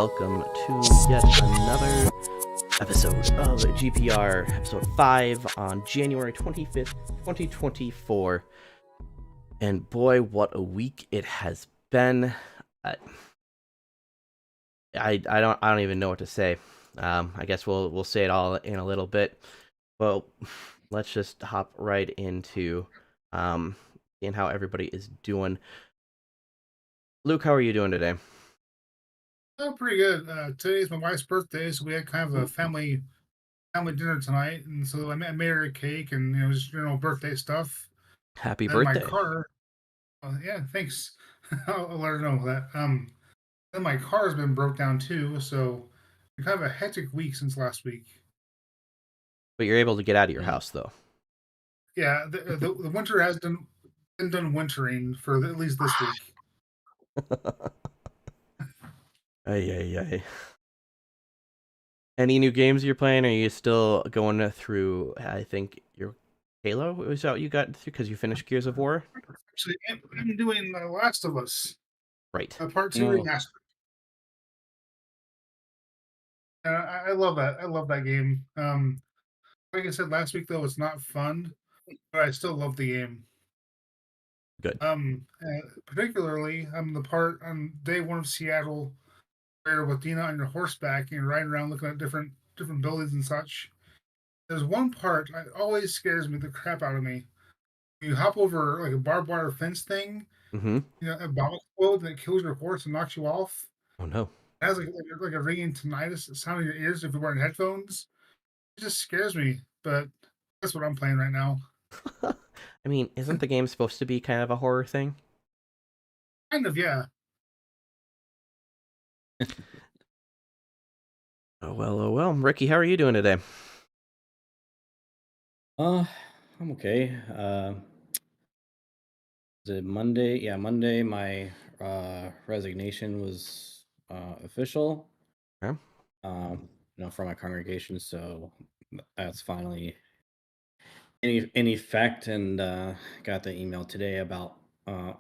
welcome to yet another episode of GPR, episode 5 on January 25th, 2024. And boy, what a week it has been. I don't even know what to say. I guess we'll say it all in a little bit. Well, let's just hop right into seeing how everybody is doing. Luke, how are you doing today? Oh, pretty good. Today's my wife's birthday, so we had kind of a family dinner tonight, and so I made her a cake and just birthday stuff. Happy Then my birthday. car, yeah, thanks. I'll let her know that. Then my car's been broke down too, so it's kind of a hectic week since last week. But you're able to get out of your Mm. house, though. Yeah, the winter has been done wintering for at least this week. Ay, ay, ay. Any new games you're playing? Or are you still going through, I think, your Halo? Was that what you got through because you finished Gears of War? Actually, I'm doing The Last of Us, Right. Part Two No, remastered. I love that. I love that game. Like I said last week, though, it's not fun, but I still love the game. Good. Particularly, the part on day one of Seattle where with Dina on your horseback and you're riding around looking at different buildings and such. There's one part that always scares me the crap out of me. You hop over like a barbed wire fence thing, Mm-hmm. a bomb explodes and it kills your horse and knocks you off. Oh, no. It has like a ringing tinnitus sound in your ears if you're wearing headphones. It just scares me, but that's what I'm playing right now. I mean, isn't the game supposed to be kind of a horror thing? Kind of, yeah. Oh, well, oh, well. Ricky, how are you doing today? uh, I'm okay. Is it Monday? Yeah, Monday. My resignation was official. Yeah. From my congregation, so that's finally in effect. And got the email today about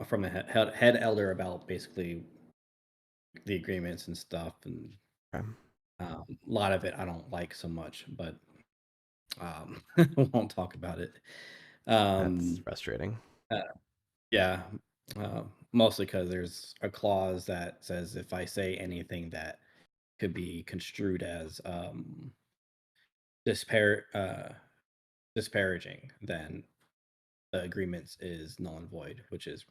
from the head elder about basically the agreements and stuff, and Okay. a lot of it I don't like so much, but won't talk about it. That's Um, frustrating. uh, yeah, uh, mostly because there's a clause that says if I say anything that could be construed as dispar- uh, disparaging, then the agreements is null and void, which is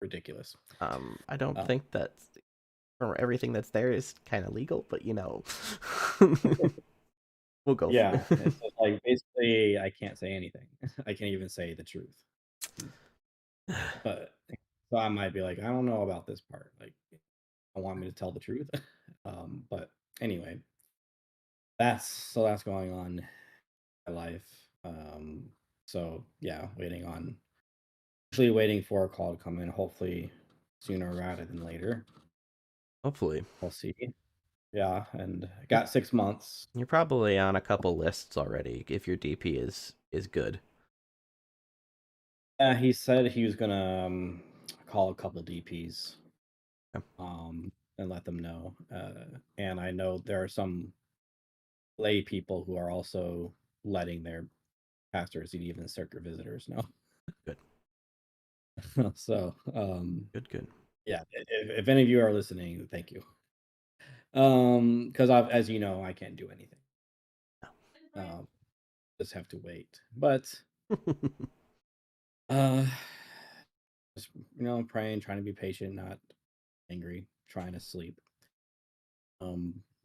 ridiculous. I don't Uh, think that or everything that's there is kind of legal, but we'll go for yeah, it's just like basically I can't say anything. I can't even say the truth. it. But so I might be like, I don't know about this part. Like, I want me to tell the truth. But anyway, that's going on in my life. So yeah, actually waiting for a call to come in. Hopefully sooner rather than later. Hopefully. We'll see. Yeah, and I got 6 months. You're probably on a couple lists already if your DP is good. Yeah, he said he was gonna call a couple DPs Yeah. and let them know. And I know there are some lay people who are also letting their pastors and even circuit visitors know. Good. So Good, good. yeah, if any of you are listening, thank you. Because as you know, I can't do anything. Um, just have to wait. But uh, just praying, trying to be patient, not angry, trying to sleep.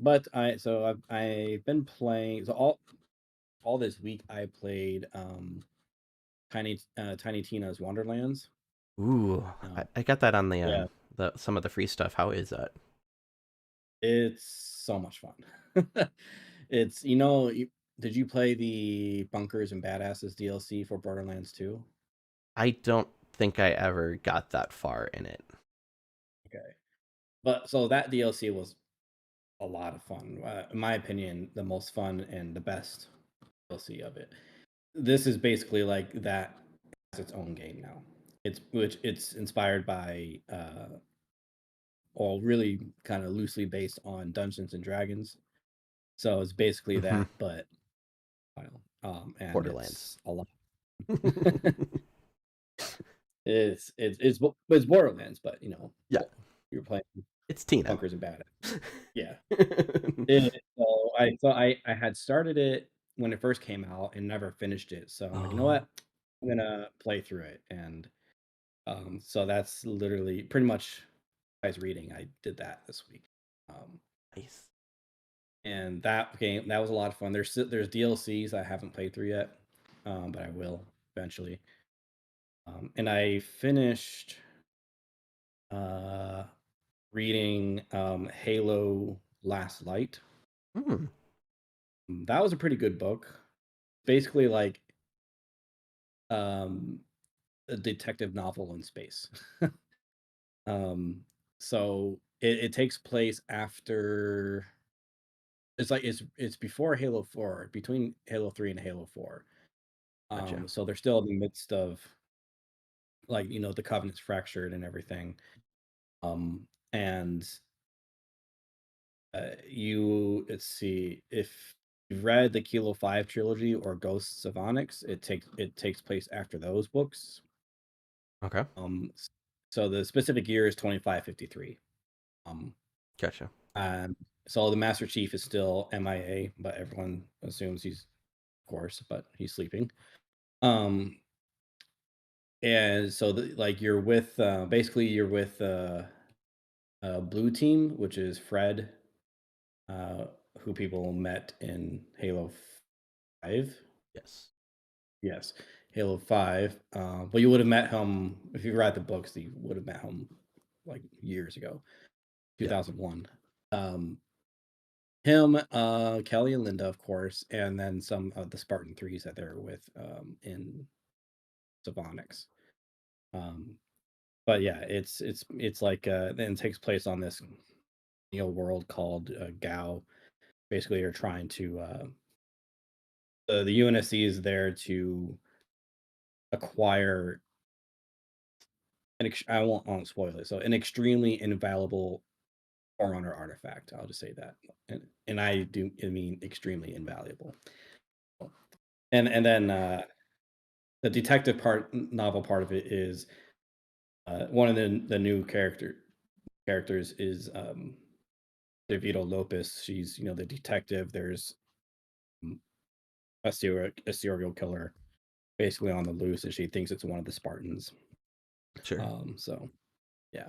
But I've been playing. So all this week I played Tiny Tina's Wonderlands. Ooh, Uh, I got that on yeah, the some of the free stuff. How is that? it's so much fun. It's did you play the Bunkers and Badasses DLC for Borderlands 2? I don't think I ever got that far in it. Okay, but so that DLC was a lot of fun. In my opinion, the most fun and the best DLC of it. This is basically like that as its own game now. It's inspired by all really kind of loosely based on Dungeons and Dragons. So it's basically Mm-hmm. that, but and Borderlands. it's a lot. It's Borderlands, but Yeah, you're playing it's Tina. bunkers and badass. Yeah. So I had started it when it first came out and never finished it. So I'm like, you know Oh, what? I'm gonna play through it, and so that's literally pretty much guys reading. I did that this week, um, nice. and that was a lot of fun. There's DLCs I haven't played through yet, but I will eventually. And I finished uh, reading Halo Last Light. Mm, That was a pretty good book. Basically, like um, a detective novel in space. um, so it takes place after it's before Halo 4, between Halo 3 and Halo 4. gotcha. So they're still in the midst of like the Covenant's fractured and everything. And let's see, if you've read the Kilo 5 trilogy or Ghosts of Onyx, it takes place after those books. Okay, So the specific year is 2553. Um, gotcha. and so the Master Chief is still MIA, but everyone assumes he's, of course, but he's sleeping. And so like you're with Blue Team, which is Fred, uh, who people met in Halo 5. Yes. Yes, Halo 5. But you would have met him if you read the books. You would have met him like years ago, Yeah. 2001. Him, Kelly and Linda, of course, and then some of the Spartan threes that they're with in Savonix. Um, but yeah, it's like then it takes place on this world called Gao. Basically, you're trying to the UNSC is there to acquire I won't spoil it. So an extremely invaluable Forerunner artifact. I'll just say that, and I mean extremely invaluable. And then the detective novel part of it is one of the new characters is Devito Lopez. She's the detective. There's a serial killer basically on the loose, and she thinks it's one of the Spartans. Sure. So yeah,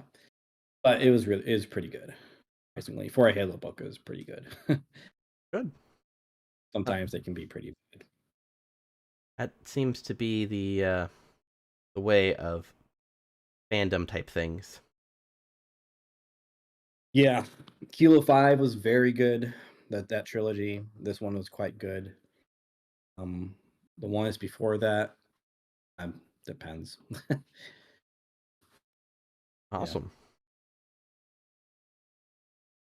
but it was pretty good. Surprisingly, for a Halo book, it was pretty good. Good. Uh, Sometimes they can be pretty bad. that seems to be the way of fandom type things. Yeah, Kilo 5 was very good. That trilogy. This one was quite good. Um, the ones before that, depends. Yeah, Awesome.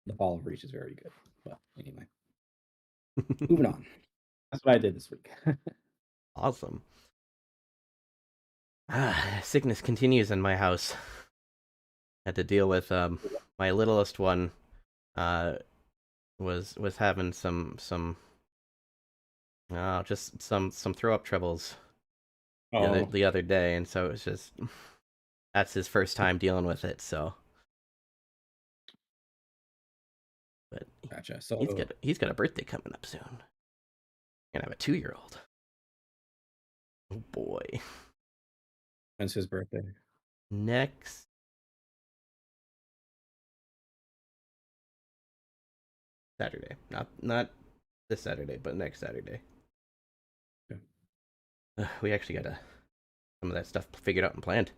the Fall of Reach is very good. But anyway, moving on. That's what I did this week. Awesome. Sickness continues in my house. Had to deal with my littlest one uh was having just some throw up troubles Oh, the other day, and so it was just that's his first time dealing with it. So, but gotcha. he's got a birthday coming up soon. Gonna have a 2-year-old. Oh boy. When's his birthday? Next Saturday, not this Saturday, but next Saturday. Okay. We actually got some of that stuff figured out and planned.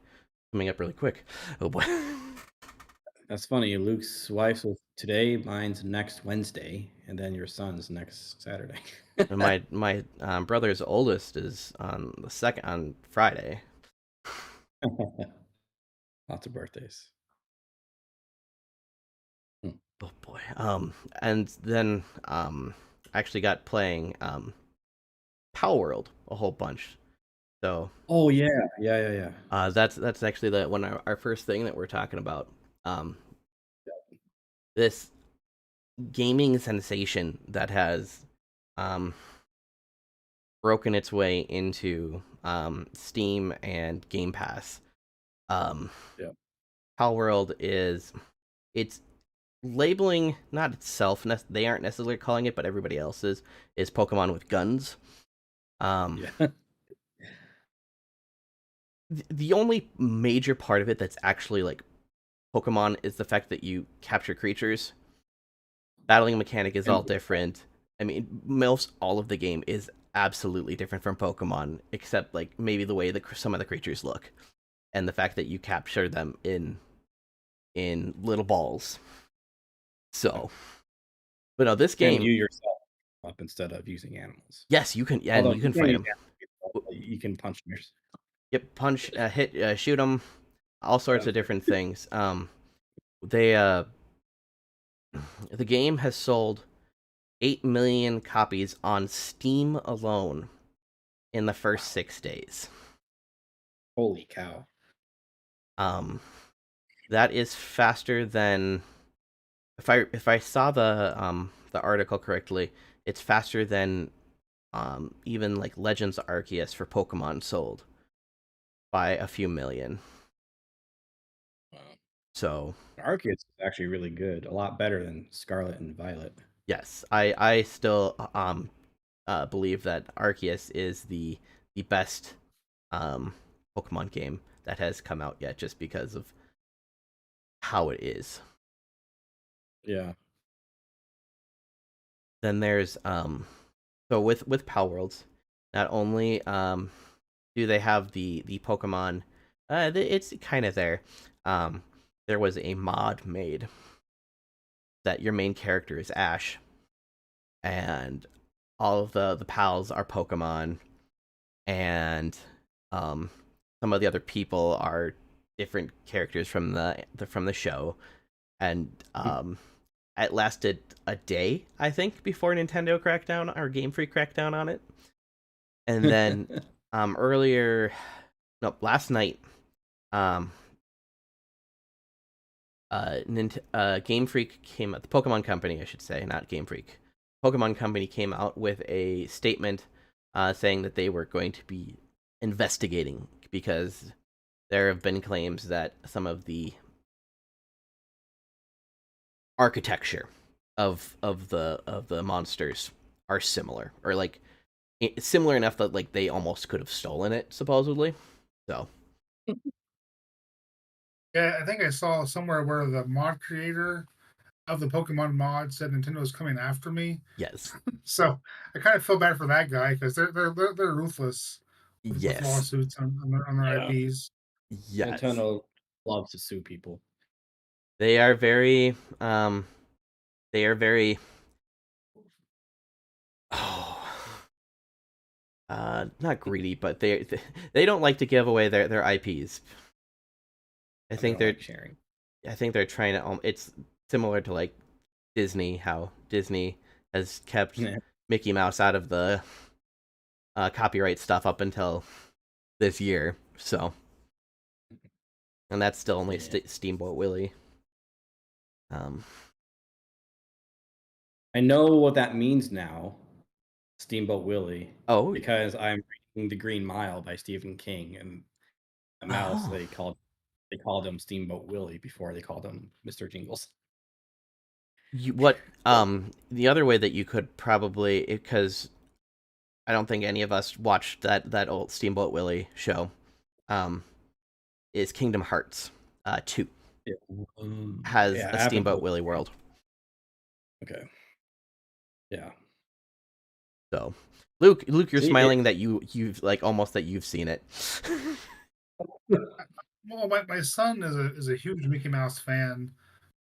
Coming up really quick. Oh boy. That's funny. Luke's wife's was today, mine's next Wednesday, and then your son's next Saturday. And my brother's oldest is on the second on Friday. Lots of birthdays. Hmm. Oh boy. And then I actually got playing Palworld a whole bunch. So Oh yeah. that's actually our first thing that we're talking about. Um this gaming sensation that has um, broken its way into Steam and Game Pass. Um, Yeah. Palworld it's labeling, not itself, they aren't necessarily calling it, but everybody else is Pokemon with guns. Yeah. The only major part of it that's actually like Pokemon is the fact that you capture creatures. Battling mechanic is all And different. I mean, most all of the game is absolutely different from Pokemon, except like maybe the way some of the creatures look, and the fact that you capture them in little balls. So, but no, this and game, you yourself up instead of using animals. yes, you can, yeah, and Although you you can can fight use them. animals, but you can punch yours. Yep, punch, hit, shoot them, all sorts Yeah. of different things. They the game has sold 8 million copies on Steam alone in the first 6 days. Holy cow. Um, that is faster than if I saw the article correctly, it's faster than even like Legends Arceus for Pokemon sold by a few million. Wow. So Arceus is actually really good. A lot better than Scarlet and Violet. yes, I still believe that Arceus is the best um Pokemon game that has come out yet, just because of how it is. Yeah. Then there's so with Power Worlds, not only do they have the Pokemon, it's kind of there. Um, there was a mod made that your main character is Ash, and all of the pals are Pokemon, and um, some of the other people are different characters from the show, and it lasted a day, I think, before Nintendo cracked down or Game Freak cracked down on it. And then earlier, no, last night, um, Game Freak came, the Pokemon Company, I should say, not Game Freak. Pokemon Company came out with a statement saying that they were going to be investigating because there have been claims that some of the architecture of the monsters are similar, or like similar enough that like they almost could have stolen it, supposedly. So Yeah, I think I saw somewhere where the mod creator of the Pokemon mod said Nintendo's coming after me. yes, So I kind of feel bad for that guy because they're ruthless with yes, lawsuits on their Yeah. IPs. yes. Nintendo loves to sue people. They are very they are very oh not greedy, but they don't like to give away their IPs. I They think don't they're like sharing. I think they're trying to it's similar to like Disney, how Disney has kept Yeah. Mickey Mouse out of the copyright stuff up until this year. So, and that's still only Yeah. Steamboat Willie. Um, I know what that means now, Steamboat Willie, oh, because I'm reading The Green Mile by Stephen King, and the mouse oh, they called him Steamboat Willie before they called him Mr. Jingles. what? The other way that you could probably, because I don't think any of us watched that old Steamboat Willie show. Um, is Kingdom Hearts 2 Yeah. has Yeah, a I haven't Steamboat played. Willie world. Okay. Yeah. So, Luke, you're See, it, smiling that you've like almost that you've seen it. Well, my son is a huge Mickey Mouse fan,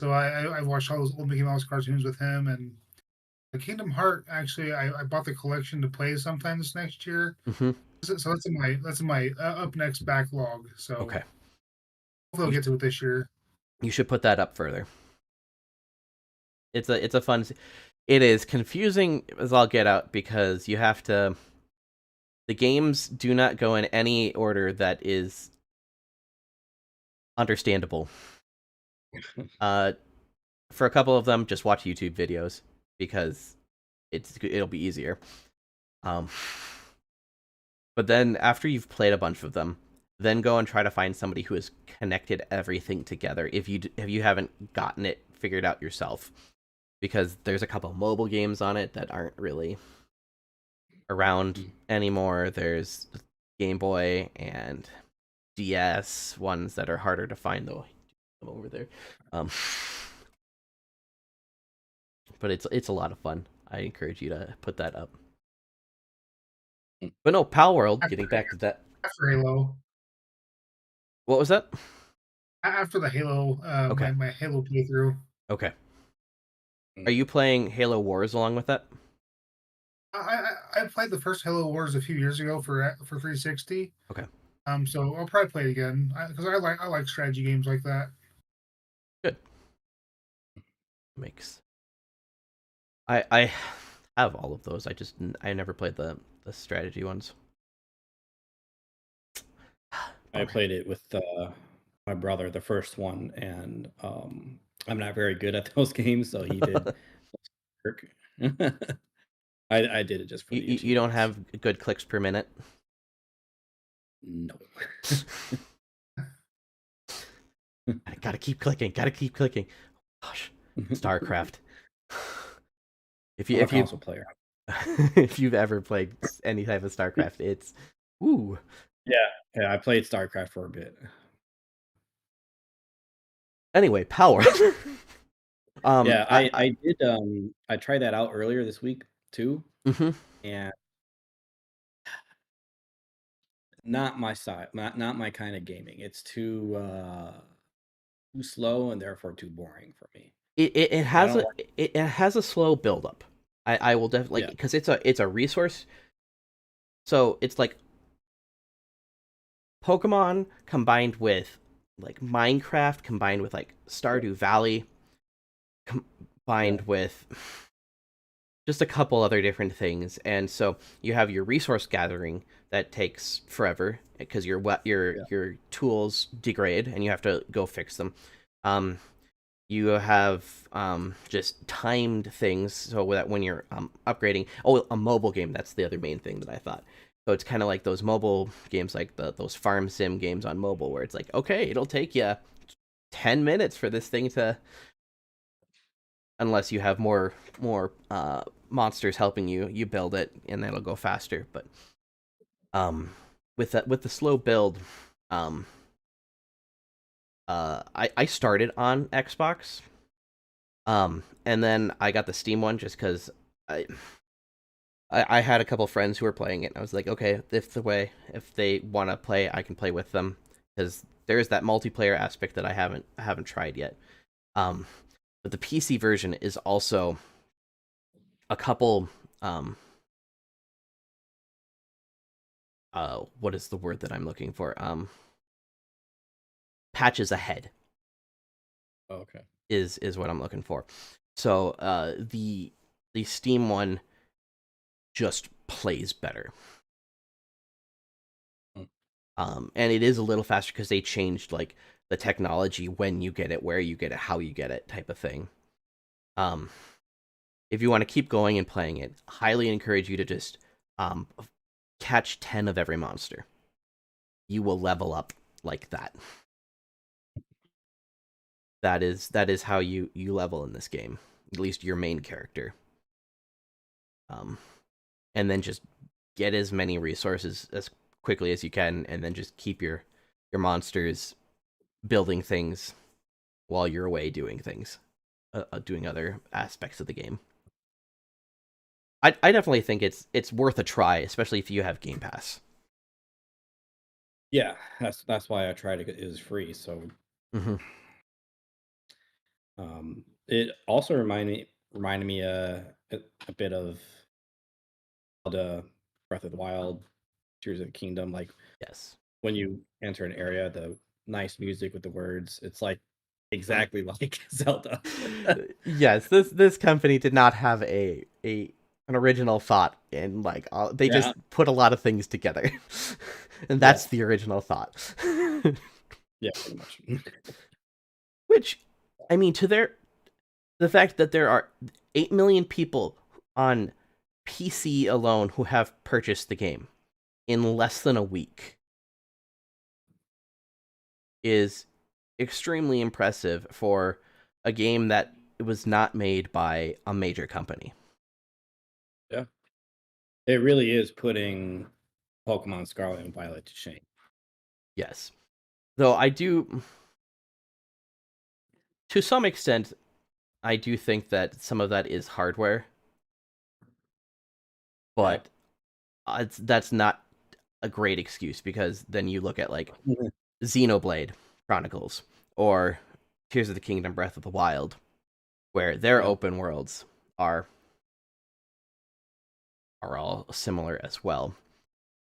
so I watched all those old Mickey Mouse cartoons with him. And the Kingdom Heart, actually, I bought the collection to play sometime this next year. Hmm. So that's in my up next backlog. So Okay, hopefully I'll you, get to it this year. you should put that up further. It's a fun. It is confusing as all get out because you have to. The games do not go in any order that is understandable. Uh, For a couple of them, just watch YouTube videos because it'll be easier. But then after you've played a bunch of them, then go and try to find somebody who has connected everything together if you haven't gotten it figured out yourself, because there's a couple mobile games on it that aren't really around anymore. There's Game Boy and DS ones that are harder to find, though. I'm over there. But it's a lot of fun. I encourage you to put that up. But no, Palworld, getting back to that. After Halo. What was that? After the Halo, Okay. my Halo playthrough. Okay. Are you playing Halo Wars along with that? I played the first Halo Wars a few years ago for 360. Okay. So I'll probably play it again because I like strategy games like that. Good. I have all of those. I never played the strategy ones. I played it with my brother, the first one, and I'm not very good at those games, so he did work. I did it just for the You don't achievements. have good clicks per minute? No. Gotta keep clicking. Gosh, StarCraft. I'm a console player. If you've ever played any type of StarCraft, it's ooh. Yeah, I played StarCraft for a bit. Anyway, Power. Yeah, I did. I tried that out earlier this week too, Mhm. and not my side, not my kind of gaming. It's too slow and therefore too boring for me. It I has don't a like. it has a slow build up. I will definitely, Yeah, because it's a resource. So it's like Pokemon combined with like Minecraft combined with like yeah, Stardew Valley yeah, combined with just a couple other different things. And so you have your resource gathering that takes forever because yeah, your tools degrade and you have to go fix them. Um, you have just timed things so that when you're upgrading, a mobile game, that's the other main thing that I thought. So it's kind of like those mobile games, like those farm sim games on mobile, where it's like, okay, it'll take you 10 minutes for this thing to, unless you have more monsters helping you build it, and that'll go faster. But um, with the slow build, um, I started on Xbox, and then I got the Steam one just because I had a couple friends who were playing it, and I was like, okay, if they want to play, I can play with them, because there is that multiplayer aspect that I haven't tried yet. Um, but the PC version is also a couple um what is the word that I'm looking for? Patches ahead okay. is what I'm looking for. So the Steam one just plays better. Mm. And it is a little faster because they changed like the technology, when you get it, where you get it, how you get it, type of thing. Um, if you want to keep going and playing it, highly encourage you to just um, catch 10 of every monster. You will level up like that. That is how you level in this game. At least your main character. Um, and then just get as many resources as quickly as you can, and then just keep your monsters building things while you're away doing things, doing other aspects of the game. I definitely think it's worth a try, especially if you have Game Pass. Yeah, that's why I tried it. It was free, so Mm-hmm. it also reminded me a bit of the Breath of the Wild, Tears of the Kingdom. Like Yes. when you enter an area, the nice music with the words. It's like exactly like Zelda. Yes, this company did not have an original thought, and like they Yeah, just put a lot of things together, and yeah, that's the original thought. yeah, pretty much. Which, I mean, to their the fact that there are 8 million people on PC alone who have purchased the game in less than a week is extremely impressive for a game that was not made by a major company. Yeah. It really is putting Pokemon Scarlet and Violet to shame. Yes. Though I do, to some extent, I do think that some of that is hardware, Yeah. but that's not a great excuse, because then you look at like Xenoblade Chronicles or Tears of the Kingdom Breath of the Wild, where their Yeah. open worlds are all similar as well.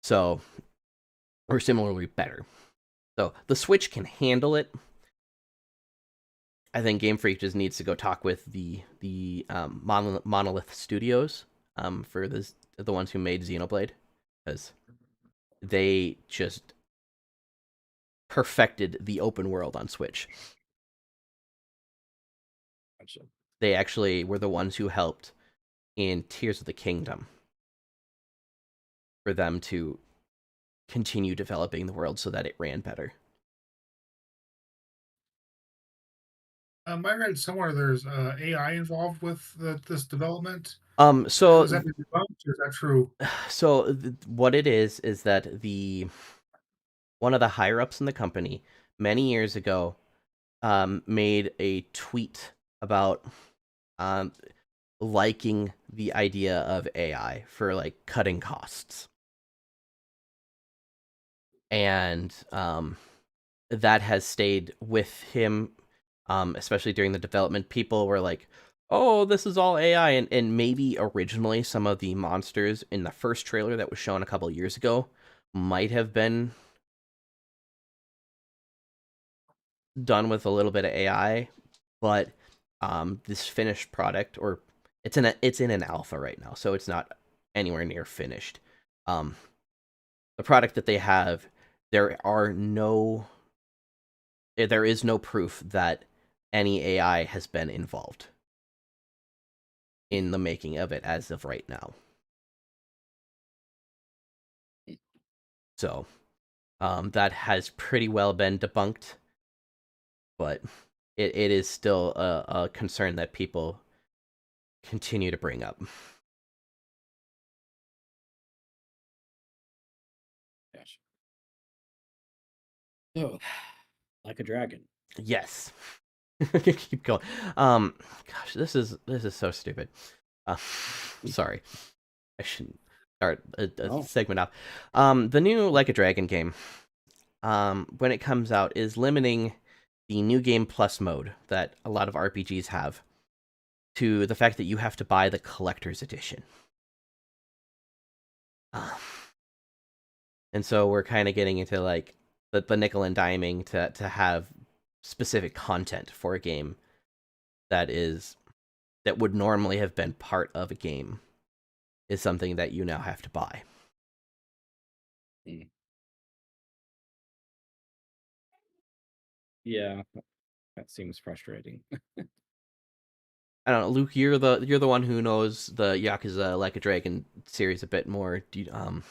So, or similarly better. So the Switch can handle it. I think Game Freak just needs to go talk with the Monolith Studios for the ones who made Xenoblade, because they just perfected the open world on Switch. Gotcha. They actually were the ones who helped in Tears of the Kingdom for them to continue developing the world so that it ran better. I read somewhere there's AI involved with this development. So Is that been debunked or is that true? what it is that the one of the higher ups in the company many years ago made a tweet about um, liking the idea of AI for like cutting costs, and that has stayed with him, especially during the development. People were like, "Oh, this is all AI," and maybe originally some of the monsters in the first trailer that was shown a couple of years ago might have been done with a little bit of AI, but this finished product, or it's in an alpha right now, so it's not anywhere near finished. Um, the product that they have, there are no there is no proof that any AI has been involved in the making of it as of right now. So that has pretty well been debunked, but it is still a concern that people continue to bring up. Gotcha. So, like a dragon. Yes. Keep going. Gosh, this is so stupid. Uh, sorry, I shouldn't start a Oh, segment off. The new Like a Dragon game, when it comes out, is limiting the new game plus mode that a lot of RPGs have to the fact that you have to buy the collector's edition. Um, and so we're kind of getting into like the nickel and diming to have specific content for a game that would normally have been part of a game is something that you now have to buy. mm. Yeah, that seems frustrating. I don't know, Luke. You're the one who knows the Yakuza Like a Dragon series a bit more. Did Yeah,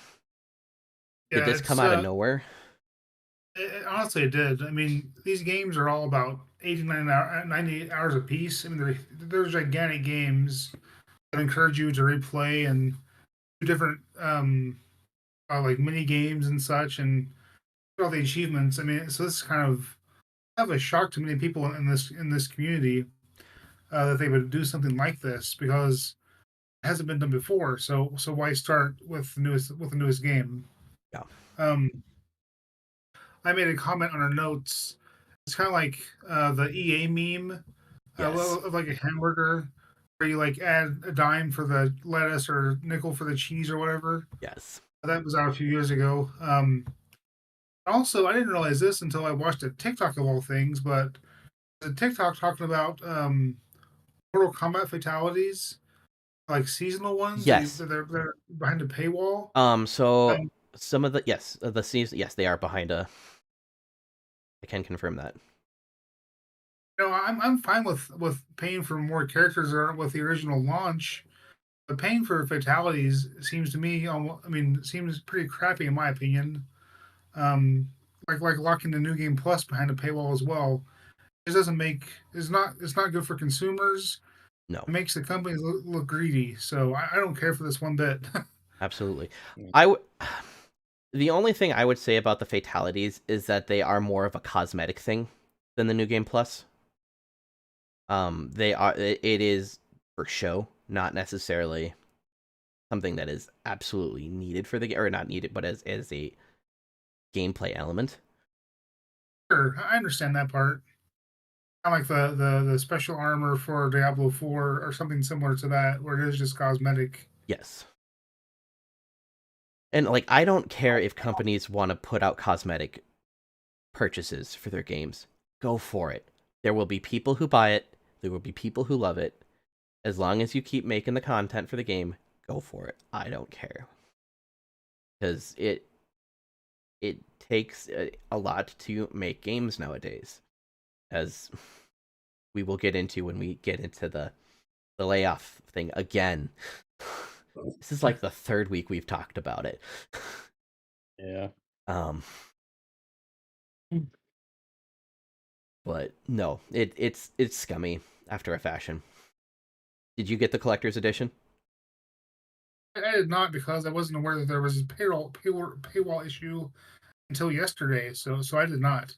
this come it's out of nowhere? honestly it did. I mean, these games are all about 98 hours a piece. I mean, they're gigantic games that encourage you to replay and do different like mini games and such, and all the achievements. I mean, so this is kind of a shock to many people in this community that they would do something like this because it hasn't been done before. So why start with the newest game? Yeah. Um, I made a comment on our notes. It's kind of like the EA meme Yes. of like a hamburger where you like add a dime for the lettuce or nickel for the cheese or whatever. Yes. That was out a few years ago. Also, I didn't realize this until I watched a TikTok of all things, but a TikTok talking about Mortal Kombat fatalities, like seasonal ones. Yes. They're behind a paywall. So Um, some of the scenes, yes, they are behind a. I can confirm that. I'm fine with paying for more characters that aren't with the original launch, but paying for fatalities seems to me, I mean, seems pretty crappy in my opinion. Um, like locking the new game plus behind a paywall as well. It doesn't make it's not good for consumers. No, It makes the companies look greedy. So I don't care for this one bit. absolutely. Yeah. I w- the only thing I would say about the fatalities is that they are more of a cosmetic thing than the new game plus. They are. It is for show, not necessarily something that is absolutely needed for the game, or not needed, but as a gameplay element. Sure, I understand that part. Kind of like the special armor for Diablo 4 or something similar to that, where it is just cosmetic. Yes. And like I don't care if companies want to put out cosmetic purchases for their games. Go for it. There will be people who buy it, there will be people who love it. As long as you keep making the content for the game, go for it. I don't care. Cuz it takes a lot to make games nowadays, as we will get into when we get into the layoff thing again. This is like the third week we've talked about it. Yeah. Um, but no, it's scummy after a fashion. Did you get the collector's edition? I did not because I wasn't aware that there was a paywall issue until yesterday. So I did not.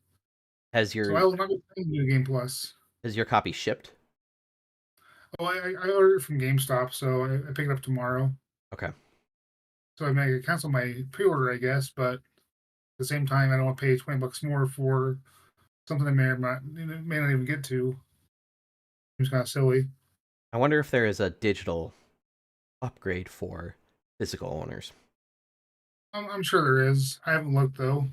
Has So your I will not be playing New Game Plus. has your copy shipped? Oh, I ordered it from GameStop, so I pick it up tomorrow. Okay. So I may cancel my pre-order, I guess, but at the same time, I don't want to pay $20 more for something I may not even get to. Seems kind of silly. I wonder if there is a digital upgrade for physical owners. I'm sure there is. I haven't looked though.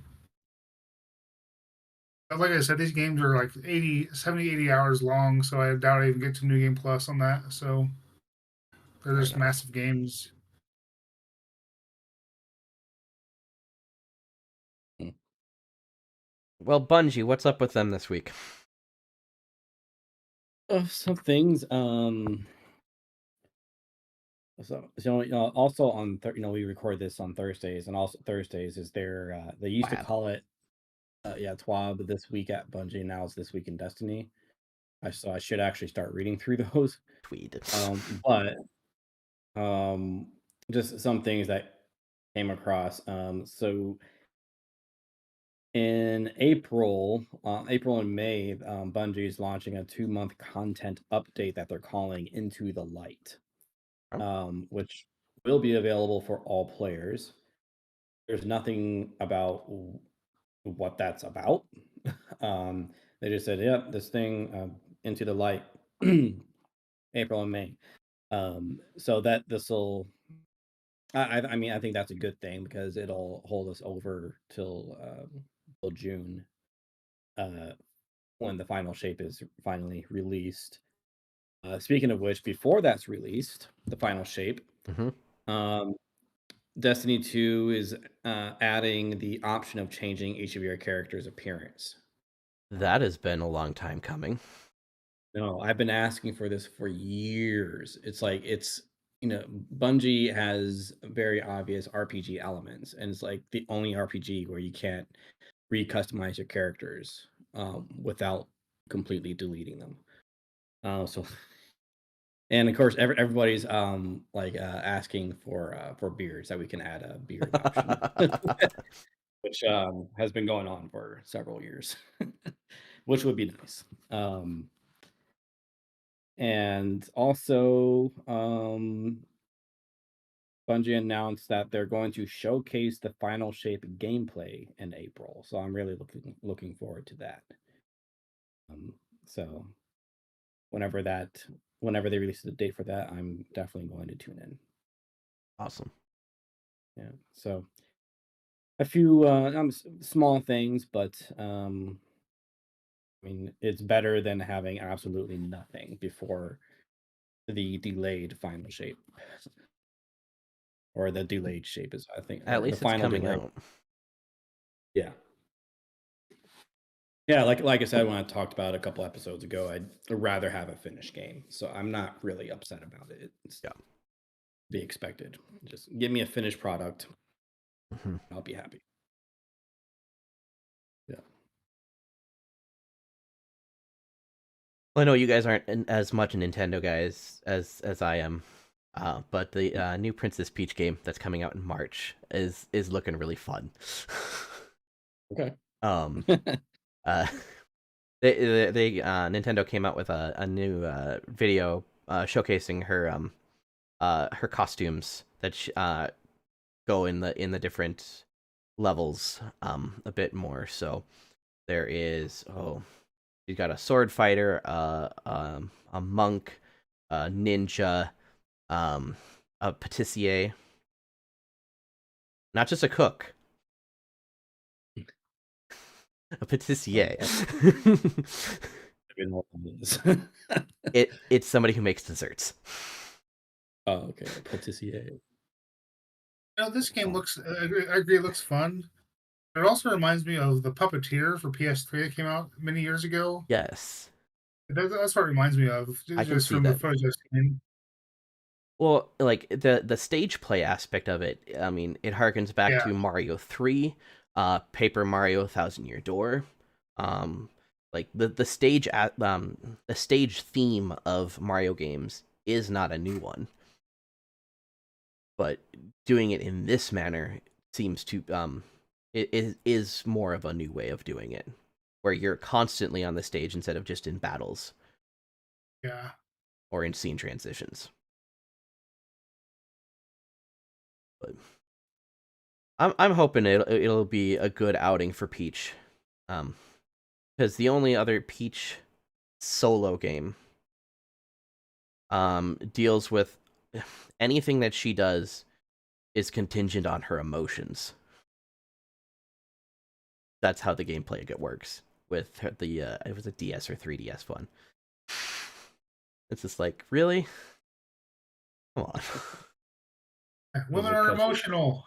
But like I said, these games are like 80 hours long, so I doubt I even get to New Game Plus on that. So they're Fair just enough. massive games. Hmm. Well, Bungie, what's up with them this week? Some things. Also on we record this on Thursdays, and also Thursdays is their they used to Lab. call it TWAB this week at Bungie. Now it's this week in Destiny. So I should actually start reading through those. Tweed. But just some things that came across. So in April and May, Bungie is launching a 2-month content update that they're calling Into the Light, Oh, which will be available for all players. There's nothing about what that's about. um, they just said, "Yep, this thing Into the Light, April and May." So that this will I mean, I think that's a good thing because it'll hold us over till June, uh, when the final shape is finally released. Speaking of which, before that's released, the final shape, mm-hmm. um, Destiny 2 is adding the option of changing each of your character's appearance. That has been a long time coming. No, I've been asking for this for years. It's like Bungie has very obvious RPG elements, and it's like the only RPG where you can't recustomize your characters without completely deleting them. So, and of course, everybody's asking for beards, that we can add a beard option, which has been going on for several years, which would be nice. And also, Bungie announced that they're going to showcase the final shape gameplay in April. So I'm really looking forward to that. So whenever that whenever they release the date for that, I'm definitely going to tune in. Awesome. Yeah. So a few small things, but I mean, it's better than having absolutely nothing before the delayed final shape, or the delayed shape is, I think, At or the least it's final coming delay. out. Yeah. Yeah, like I said when I talked about it a couple episodes ago, I'd rather have a finished game. So I'm not really upset about it. It's Yeah. to be expected. Just give me a finished product. Hmm. I'll be happy. Yeah. Well, I know you guys aren't as much Nintendo guys as I am, but the new Princess Peach game that's coming out in March is looking really fun. Okay. um, uh, Nintendo came out with a new video showcasing her costumes that go in the different levels a bit more. So there is you got a sword fighter, a monk, a ninja, um, a patissier, not just a cook, a patissier. I don't know what that is. It's somebody who makes desserts. Oh, okay. Patissier. This game Fun. looks. I agree. It looks fun. It also reminds me of the Puppeteer for PS3 that came out many years ago. Yes, That's what it reminds me of, I can just see from the that. footage I've seen. Well, like the stage play aspect of it, I mean, it harkens back Yeah, to Mario 3, Paper Mario Thousand Year Door. Um, like the stage theme of Mario games is not a new one, but doing it in this manner seems to it is more of a new way of doing it, where you're constantly on the stage instead of just in battles yeah. or in scene transitions. But I'm hoping it'll be a good outing for Peach, because the only other Peach solo game deals with anything that she does is contingent on her emotions. That's how the gameplay works with the it was a DS or 3DS one. It's just like, really? Come on. Was Women it are 'cause she emotional.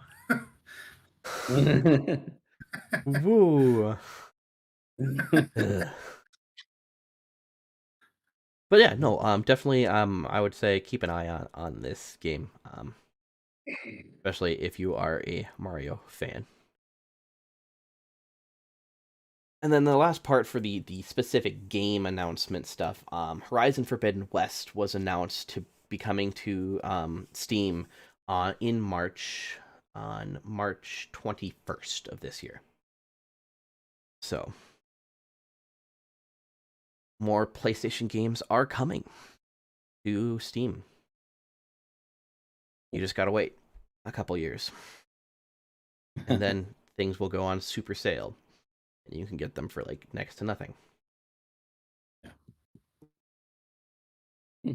Woo. Ugh. But yeah, no, definitely, I would say keep an eye on this game, especially if you are a Mario fan. And then the last part for the specific game announcement stuff, Horizon Forbidden West was announced to be coming to Steam in March on March 21st of this year. So more PlayStation games are coming to Steam. You just gotta wait a couple years, and then things will go on super sale, and you can get them for like next to nothing. Yeah. Hmm.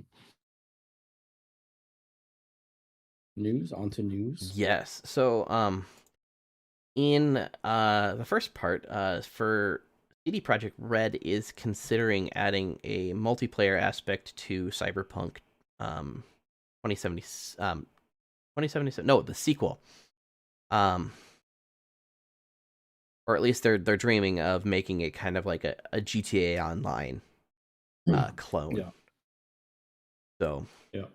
News onto news. Yes. So in the first part, for CD Projekt Red is considering adding a multiplayer aspect to Cyberpunk 2070 2077, no, the sequel. Or at least they're dreaming of making it kind of like a GTA Online clone. Yeah. So Yeah.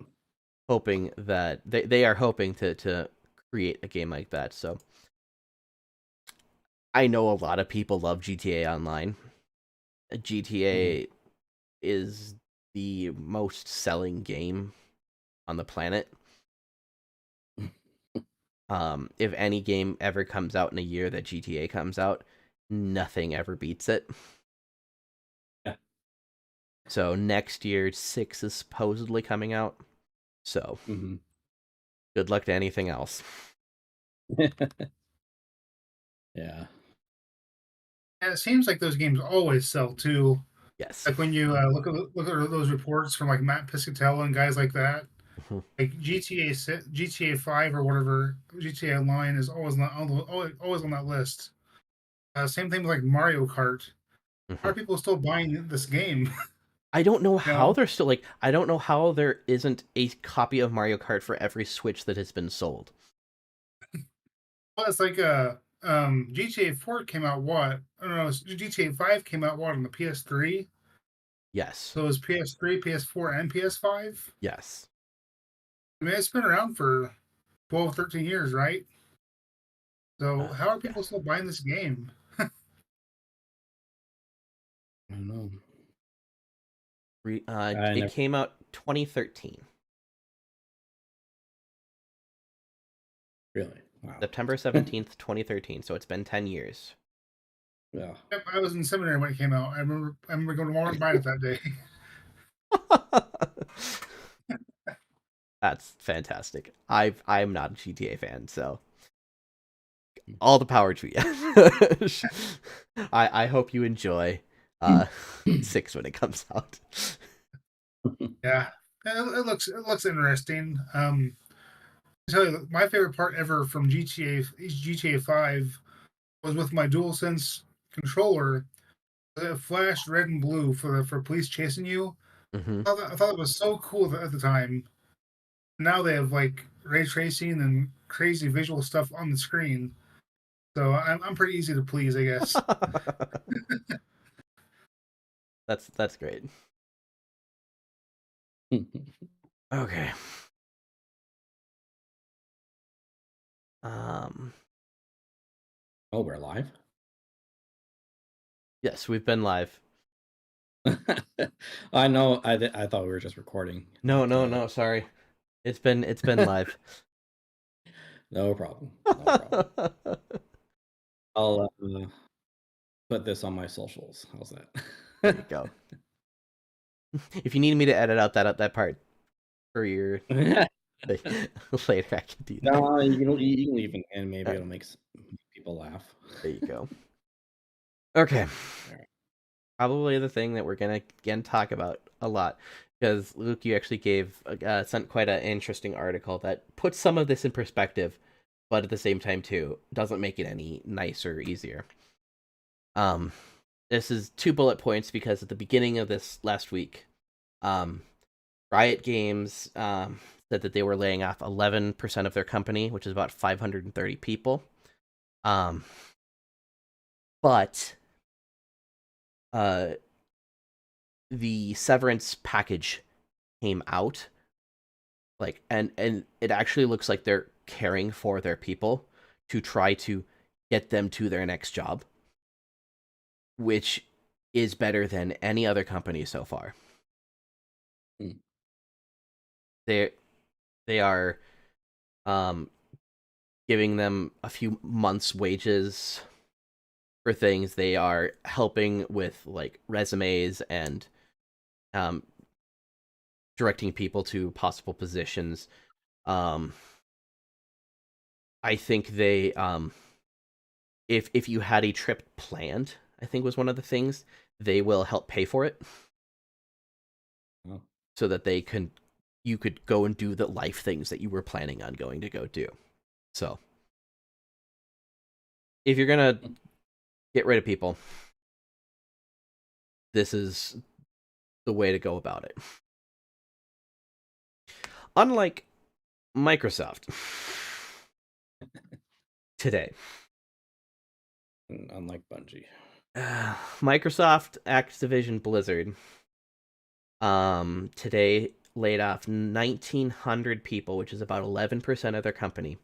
hoping that they are hoping to create a game like that. So I know a lot of people love GTA Online. Mhm. GTA is the most selling game on the planet. If any game ever comes out in a year that GTA comes out, nothing ever beats it. Yeah. So next year, 6 is supposedly coming out. So Mhm. good luck to anything else. Yeah. And it seems like those games always sell too. Yes. Like when you look at those reports from like Matt Piscatella and guys like that. Mhm. Like GTA 5 or whatever, GTA Online is always on that list. Same thing with like Mario Kart. Why Mhm. are people still buying this game? I don't know you how know, they're still like. I don't know how there isn't a copy of Mario Kart for every Switch that has been sold. well, it's like GTA 4 came out what? I don't know. GTA 5 came out what on the PS3? Yes. So it was PS3, PS4, and PS5. Yes. I mean, it's been around for 12, 13 years, right? So how are Yeah. people still buying this game? I don't know. I It never came out 2013, really. Wow. September 17th, 2013. So it's been 10 years. Yeah. Yep, I was in seminary when it came out. I remember going to Walmart and buying it that day. That's fantastic. I'm not a GTA fan, so all the power to you. I hope you enjoy 6 when it comes out. Yeah, it looks interesting. I tell you, my favorite part ever from GTA 5 was with my DualSense controller. It flashed red and blue for police chasing you. Hmm. I thought it was so cool at the time. Now they have like ray tracing and crazy visual stuff on the screen. So I'm pretty easy to please, I guess. That's great. Okay. Um. Oh, we're live. Yes, we've been live. I know. I thought we were just recording. No, but, no. Sorry. It's been live. No problem. No problem. I'll put this on my socials. How's that? There you go. If you need me to edit out that part for your later, I can do that. No, you can leave it, and maybe it'll make people laugh. There you go. Okay. Alright. Probably the thing that we're gonna again talk about a lot, because Luke, you actually sent quite an interesting article that puts some of this in perspective, but at the same time too doesn't make it any nicer or easier. This is 2 bullet points because at the beginning of this last week, Riot Games said that they were laying off 11% of their company, which is about 530 people. But the severance package came out, and it actually looks like they're caring for their people to try to get them to their next job, which is better than any other company so far. Mm. They are giving them a few months' wages for things. They are helping with like resumes and directing people to possible positions. I think they if you had a trip planned, I think was one of the things, they will help pay for it. Oh. So that you could go and do the life things that you were planning on going to go do. So if you're gonna get rid of people, this is the way to go about it. Unlike Microsoft today. Unlike Bungie. Microsoft, Activision, Blizzard today laid off 1,900 people, which is about 11% of their company.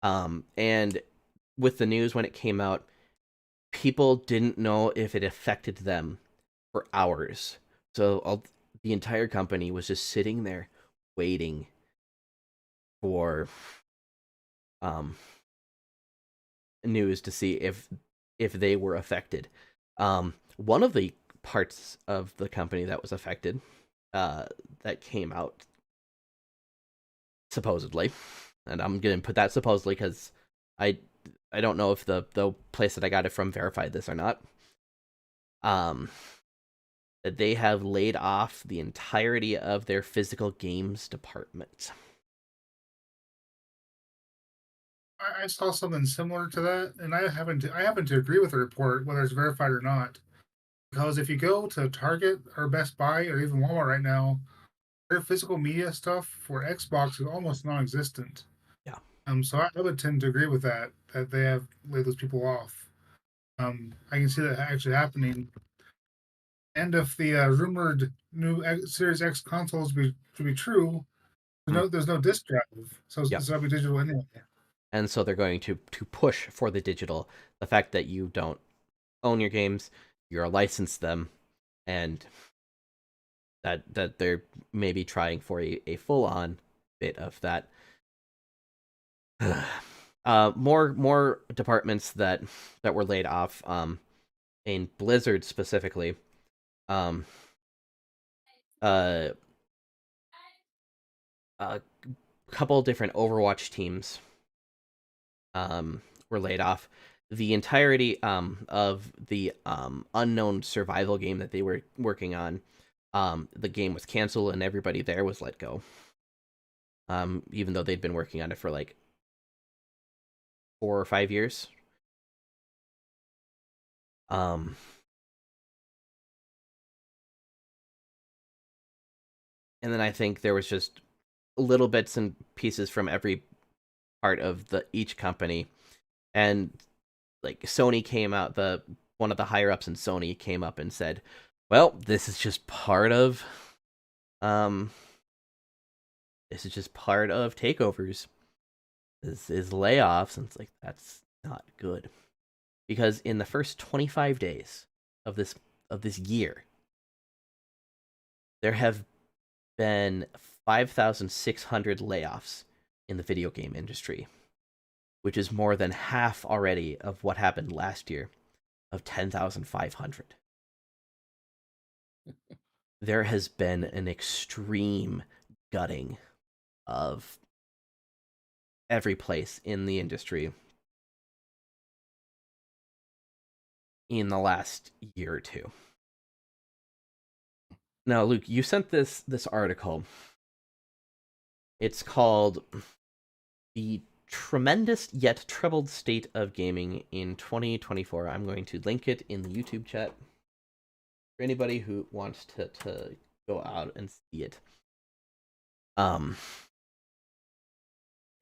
And with the news when it came out, people didn't know if it affected them for hours. So the entire company was just sitting there waiting for news to see if they were affected. One of the parts of the company that was affected, that came out supposedly, and I'm gonna put that supposedly because I don't know if the place that I got it from verified this or not. That they have laid off the entirety of their physical games department. I saw something similar to that, and I happen to agree with the report, whether it's verified or not. Because if you go to Target or Best Buy or even Walmart right now, their physical media stuff for Xbox is almost non-existent. Yeah. So I would tend to agree with that they have laid those people off. I can see that actually happening. And if the rumored new Series X consoles to be true, Mm. there's no disc drive, so Yep. it's gotta be digital anyway. And so they're going to push for the digital. The fact that you don't own your games, you're licensed them, and that they're maybe trying for a full on bit of that. More departments that were laid off. In Blizzard specifically. Um, uh, a couple different Overwatch teams were laid off. The entirety of the unknown survival game that they were working on, the game was canceled and everybody there was let go. Even though they'd been working on it for like 4 or 5 years. Um, and then I think there was just little bits and pieces from every part of each company, and like Sony came out, the one of the higher ups in Sony came up and said, "Well, um, this is just part of takeovers. This is layoffs," and it's like that's not good because in the first 25 days of this year, there have been 5,600 layoffs in the video game industry, which is more than half already of what happened last year of 10,500. There has been an extreme gutting of every place in the industry in the last year or two. Now, Luke, you sent this article. It's called "The Tremendous Yet Troubled State of Gaming in 2024." I'm going to link it in the YouTube chat for anybody who wants to go out and see it. And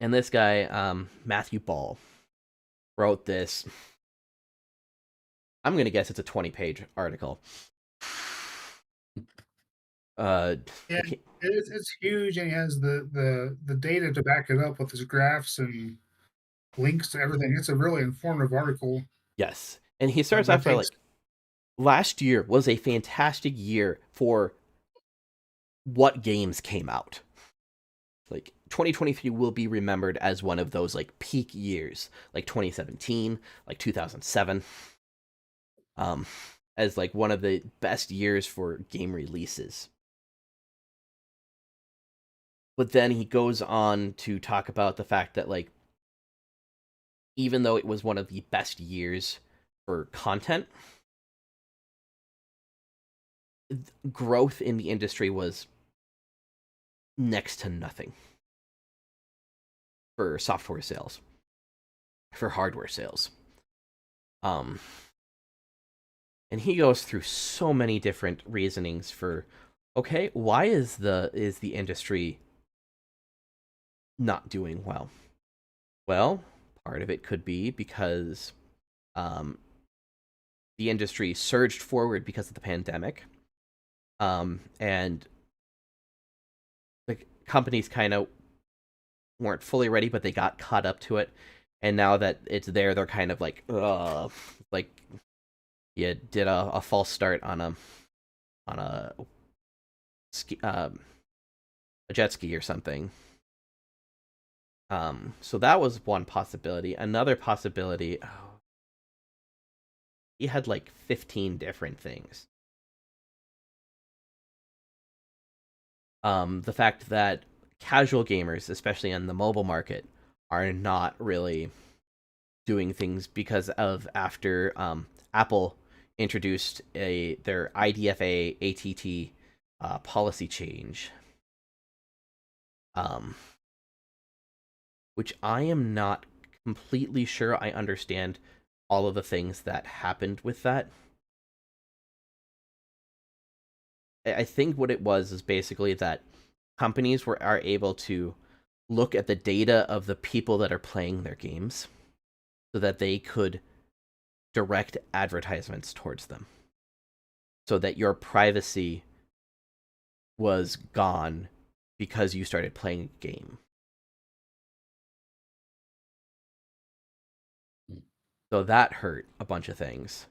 this guy, Matthew Ball, wrote this. I'm gonna guess it's a 20-page article. Yeah, it's huge, and he has the data to back it up with his graphs and links to everything. It's a really informative article. Yes, and he starts That off by takes like, last year was a fantastic year for what games came out. Like 2023 will be remembered as one of those like peak years, like 2017, like 2007, as like one of the best years for game releases. But then he goes on to talk about the fact that like even though it was one of the best years for content, growth in the industry was next to nothing for software sales, for hardware sales. And he goes through so many different reasonings for, okay, why is the industry not doing well? Well, part of it could be because the industry surged forward because of the pandemic, and the companies kind of weren't fully ready, but they got caught up to it, and now that it's there, they're kind of like, like you did a false start on a ski, a jet ski or something. So that was one possibility. Another possibility, he had like 15 different things. The fact that casual gamers, especially in the mobile market, are not really doing things because of after Apple introduced their IDFA ATT policy change, which I am not completely sure I understand all of the things that happened with that. I think what it was is basically that companies are able to look at the data of the people that are playing their games so that they could direct advertisements towards them, so that your privacy was gone because you started playing a game. So that hurt a bunch of things.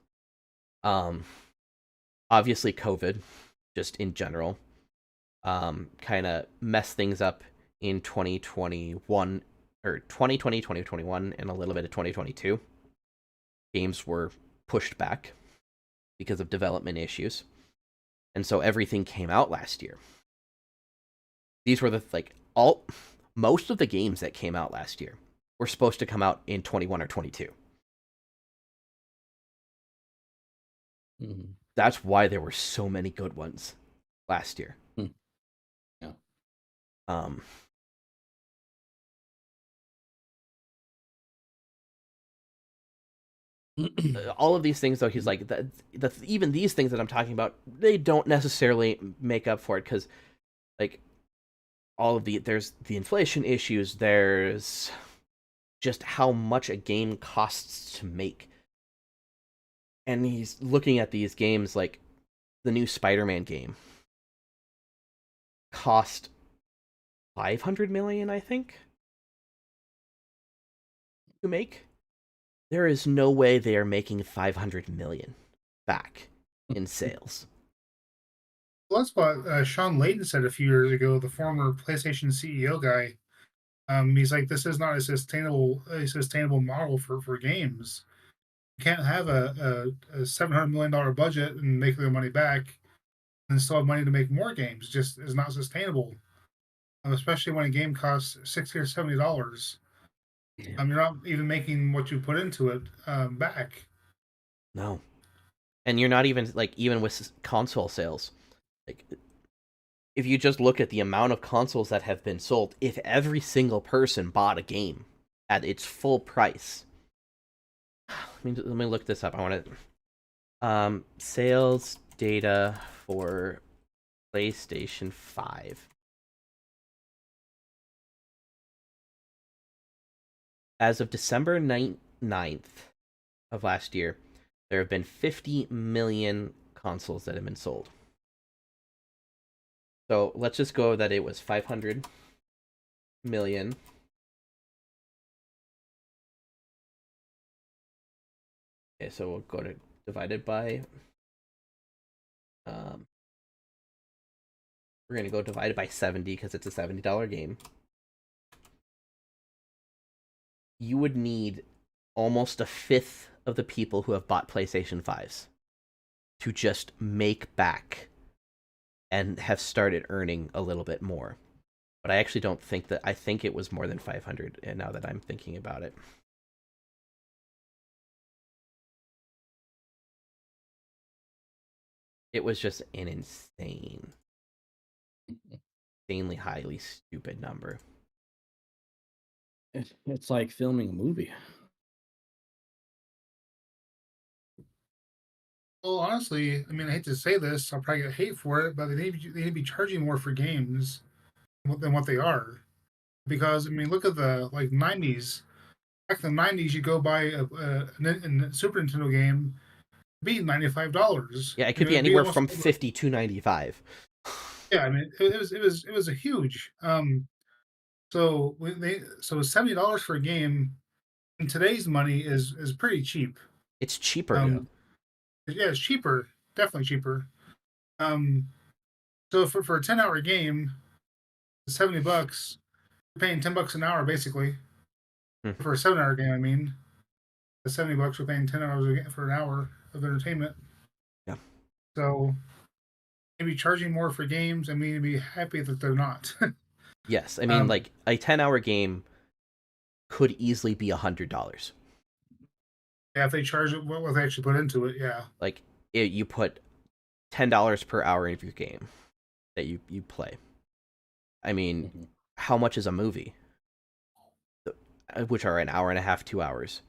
Obviously COVID, just in general, kind of messed things up in 2021 or 2020, 2021, and a little bit of 2022. Games were pushed back because of development issues. And so everything came out last year. These were most of the games that came out last year were supposed to come out in 21 or 22. Mm-hmm. That's why there were so many good ones last year. Yeah. All of these things, though, he's like, even these things that I'm talking about, they don't necessarily make up for it, because, like, there's the inflation issues, there's just how much a game costs to make. And he's looking at these games, like, the new Spider-Man game cost $500 million, I think, to make. There is no way they are making $500 million back in sales. Well, that's what Sean Layden said a few years ago, the former PlayStation CEO guy. He's like, this is not a sustainable model for games. You can't have a $700 million budget and make the money back and still have money to make more games. Just is not sustainable, especially when a game costs $60 or $70. You're not even making what you put into it back. No. And you're not even, like, even with console sales, like, if you just look at the amount of consoles that have been sold, if every single person bought a game at its full price, let me look this up. I want to sales data for PlayStation 5. As of December 9th of last year, there have been 50 million consoles that have been sold. So let's just go that it was 500 million. Okay, so we'll go to divided by. We're going to go divided by 70 because it's a $70 game. You would need almost a fifth of the people who have bought PlayStation 5s to just make back and have started earning a little bit more. But I actually don't think that, I think it was more than 500, and now that I'm thinking about it. It was just an insanely highly stupid number. It's like filming a movie. Well, honestly, I mean, I hate to say this, I'll probably get hate for it, but they need to be charging more for games than what they are. Because I mean, look at the like '90s. Back in the '90s, you go buy a Super Nintendo game, be $95. Yeah, it could be It'd be anywhere almost from 50 to 95. yeah. I mean, it was a huge. So $70 for a game in today's money is pretty cheap. It's cheaper, yeah. Yeah, it's cheaper, definitely cheaper. Um, so for a 10-hour game, $70, you're paying $10 an hour basically. For a 7-hour game. I mean, the $70 we're paying 10 hours for an hour of entertainment. Yeah. So maybe charging more for games. I mean, to be happy that they're not. Yes, I mean, like, a 10-hour game could easily be $100. Yeah, if they charge it, what they actually put into it, yeah. Like, you put $10 per hour of your game that you play. I mean, how much is a movie? Which are an hour and a half, 2 hours.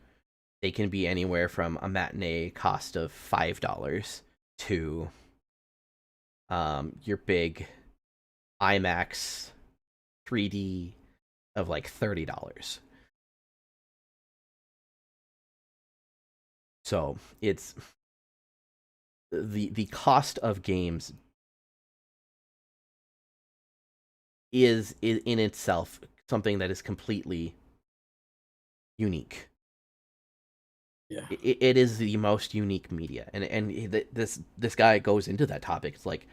They can be anywhere from a matinee cost of $5 to your big IMAX 3D of like $30. So it's the cost of games is in itself something that is completely unique. Yeah. It is the most unique media, and this guy goes into that topic. It's like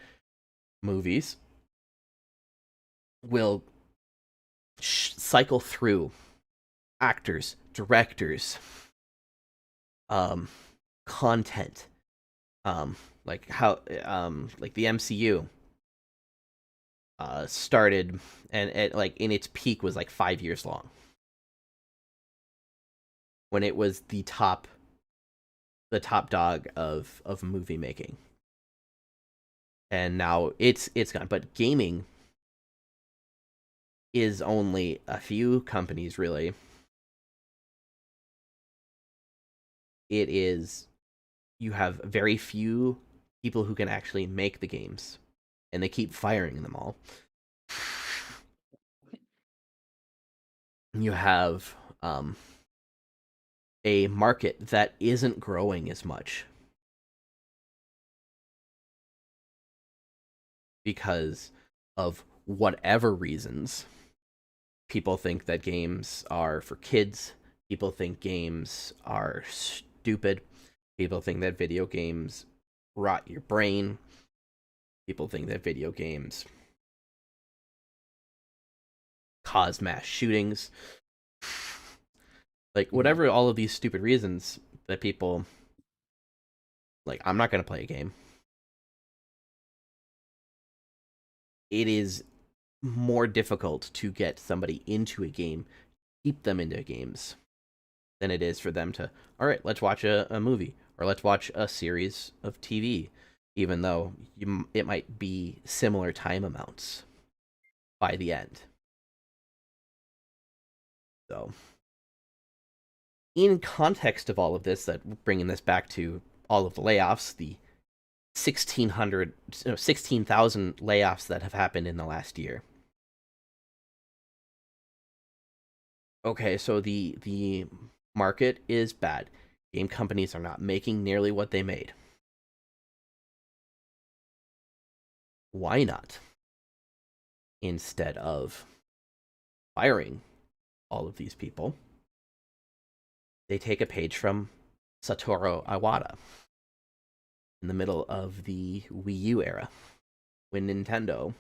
movies will cycle through actors, directors, content, like how like the MCU started, and it, like in its peak was like 5 years long when it was the top dog of movie making, and now it's gone. But gaming is only a few companies, really. It is, you have very few people who can actually make the games, and they keep firing them all. You have a market that isn't growing as much because of whatever reasons. People think that games are for kids. People think games are stupid. People think that video games rot your brain. People think that video games cause mass shootings. Like, whatever, all of these stupid reasons that people, like, I'm not going to play a game. It is more difficult to get somebody into a game, keep them into games, than it is for them to, all right, let's watch a movie, or let's watch a series of TV, even though it might be similar time amounts by the end. So, in context of all of this, that bringing this back to all of the layoffs, the 16,000 layoffs that have happened in the last year. Okay, so the market is bad. Game companies are not making nearly what they made. Why not? Instead of firing all of these people, they take a page from Satoru Iwata in the middle of the Wii U era, when Nintendo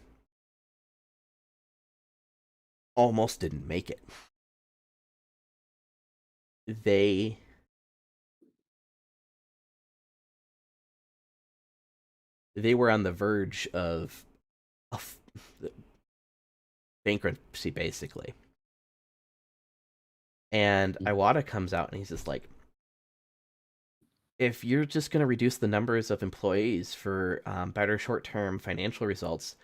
almost didn't make it. They were on the verge of bankruptcy, basically. And Iwata comes out and he's just like, if you're just going to reduce the numbers of employees for better short-term financial results,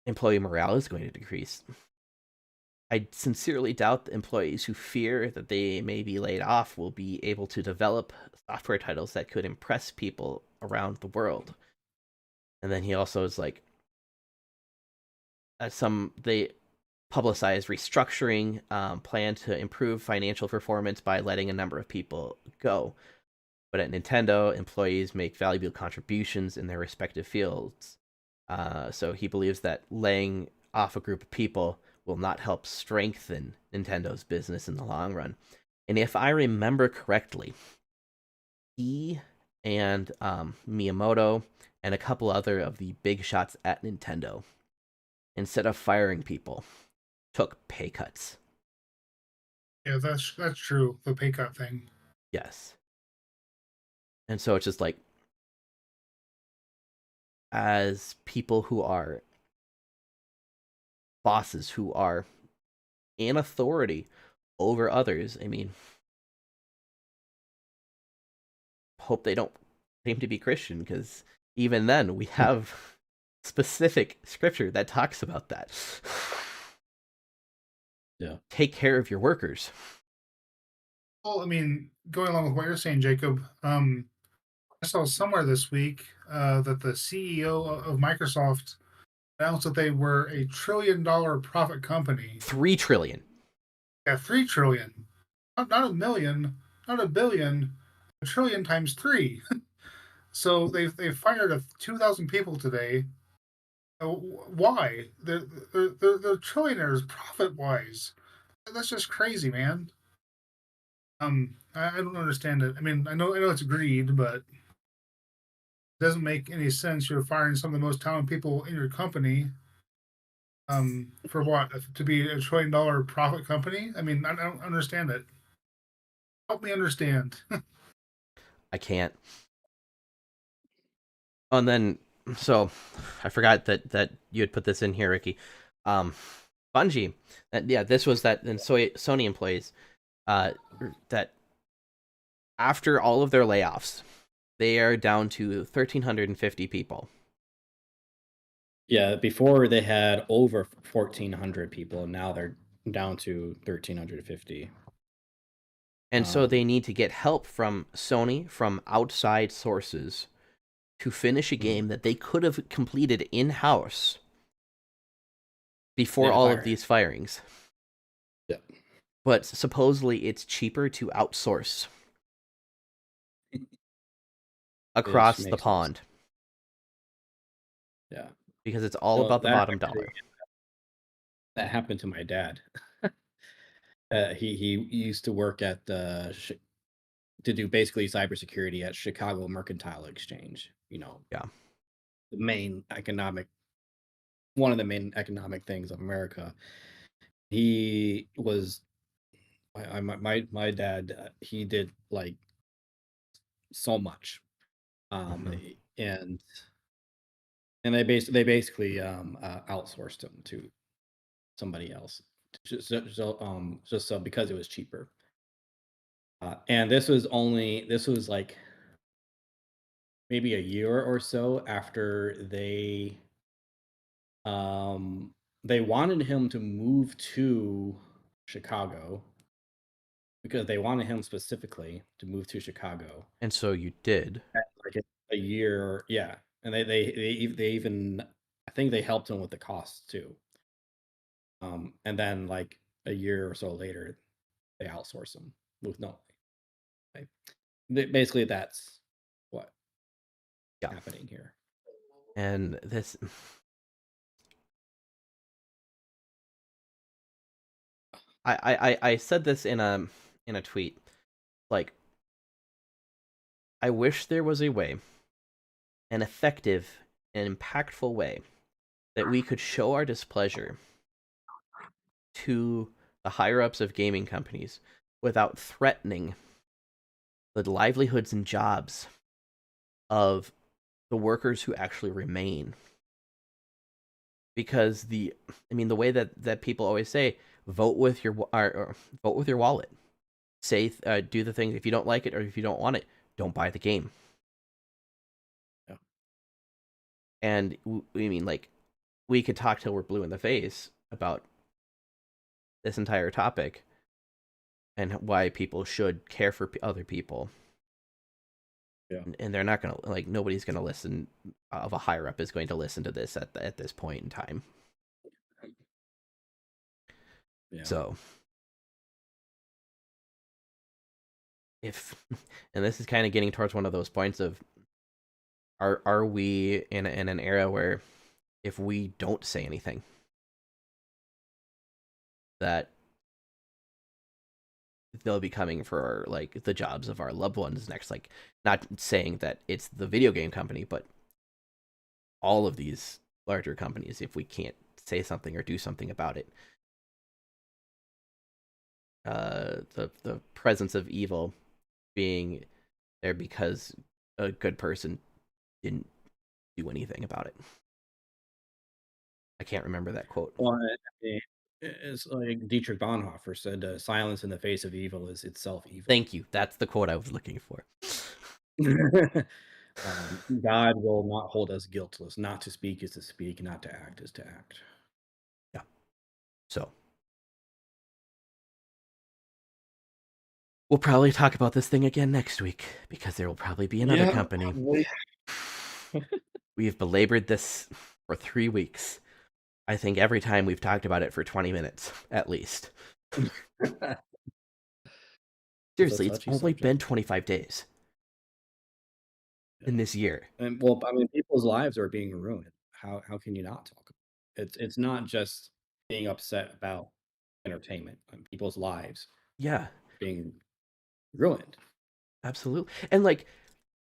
employee morale is going to decrease. I sincerely doubt the employees who fear that they may be laid off will be able to develop software titles that could impress people around the world. And then he also is like, they publicize restructuring, plan to improve financial performance by letting a number of people go. But at Nintendo, employees make valuable contributions in their respective fields. So he believes that laying off a group of people will not help strengthen Nintendo's business in the long run. And if I remember correctly, he and Miyamoto and a couple other of the big shots at Nintendo, instead of firing people, took pay cuts. Yeah, that's true. The pay cut thing. Yes. And so it's just like, as people who are bosses, who are in authority over others, I mean, hope they don't claim to be Christian, because even then we have specific scripture that talks about that. Yeah. Take care of your workers. Well, I mean, going along with what you're saying, Jacob, I saw somewhere this week that the CEO of Microsoft announced that they were a $1 trillion profit company. 3 trillion. Yeah, 3 trillion. Not a million, not a billion, a trillion times three. So they fired 2,000 people today. Why? They're trillionaires profit wise. That's just crazy, man. I don't understand it. I mean, I know it's greed, but it doesn't make any sense. You're firing some of the most talented people in your company. For what? To be a $1 trillion profit company? I mean, I don't understand it. Help me understand. I can't. And then, so I forgot that you had put this in here, Ricky. Bungie, yeah, this was that. And so Sony employees, that after all of their layoffs, they are down to 1,350 people. Yeah, before they had over 1,400 people, and now they're down to 1,350. And so they need to get help from Sony, from outside sources, to finish a game that they could have completed in-house before all of these firings. Yeah. But supposedly it's cheaper to outsource across the pond. Yeah. Because it's all about the bottom dollar. That happened to my dad. He used to work at to do basically cybersecurity at Chicago Mercantile Exchange. Yeah. One of the main economic things of America. He was my dad. He did like so much, and they basically outsourced him to somebody else, just so because it was cheaper. And this was like maybe a year or so after they wanted him to move to Chicago because they wanted him specifically to move to Chicago. And so you did. Like a year, yeah. And they even, I think they helped him with the costs too. And then like a year or so later, they outsource him with no. Like, basically, that's what happening here. And this, I said this in a tweet. Like, I wish there was a way, an effective and impactful way, that we could show our displeasure to the higher ups of gaming companies without threatening the livelihoods and jobs of the workers who actually remain. Because the way that people always say, vote with your wallet. Say, do the things. If you don't like it or if you don't want it, don't buy the game. Yeah. And we could talk till we're blue in the face about this entire topic and why people should care for other people. Yeah. And they're not gonna nobody's gonna listen. Of a higher up is going to listen to this at this point in time. Yeah. So and this is kind of getting towards one of those points of, are we in an era where if we don't say anything, that they'll be coming for the jobs of our loved ones next? Like, not saying that it's the video game company, but all of these larger companies, if we can't say something or do something about it, the presence of evil being there because a good person didn't do anything about it. I can't remember that quote. Well, it's like Dietrich Bonhoeffer said, "Silence in the face of evil is itself evil." Thank you. That's the quote I was looking for. God will not hold us guiltless. Not to speak is to speak, not to act is to act. Yeah. So we'll probably talk about this thing again next week because there will probably be another company. We have belabored this for 3 weeks. I think every time we've talked about it for 20 minutes, at least. It's a Seriously, it's touchy only subject. been 25 days Yeah. in this year. And well, I mean, people's lives are being ruined. How can you not talk? It's not just being upset about entertainment. People's lives Yeah, being ruined. absolutely. And like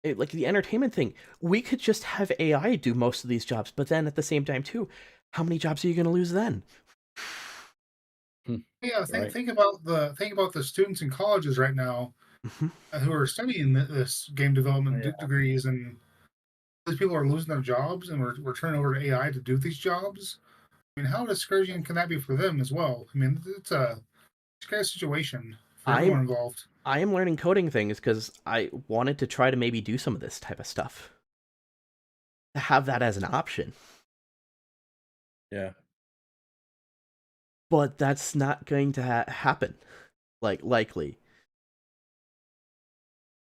the entertainment thing, we could just have AI do most of these jobs, but then at the same time too, how many jobs are you going to lose then? Hmm. Yeah, Right. think about the students in colleges right now Mhm. who are studying this game development Yeah. degrees, and these people are losing their jobs, and we're turning over to AI to do these jobs. I mean, how discouraging can that be for them as well? I mean, it's a scary situation for I everyone involved. I am learning coding things because I wanted to try to maybe do some of this type of stuff. To have that as an option. Yeah. But that's not going to happen, like likely,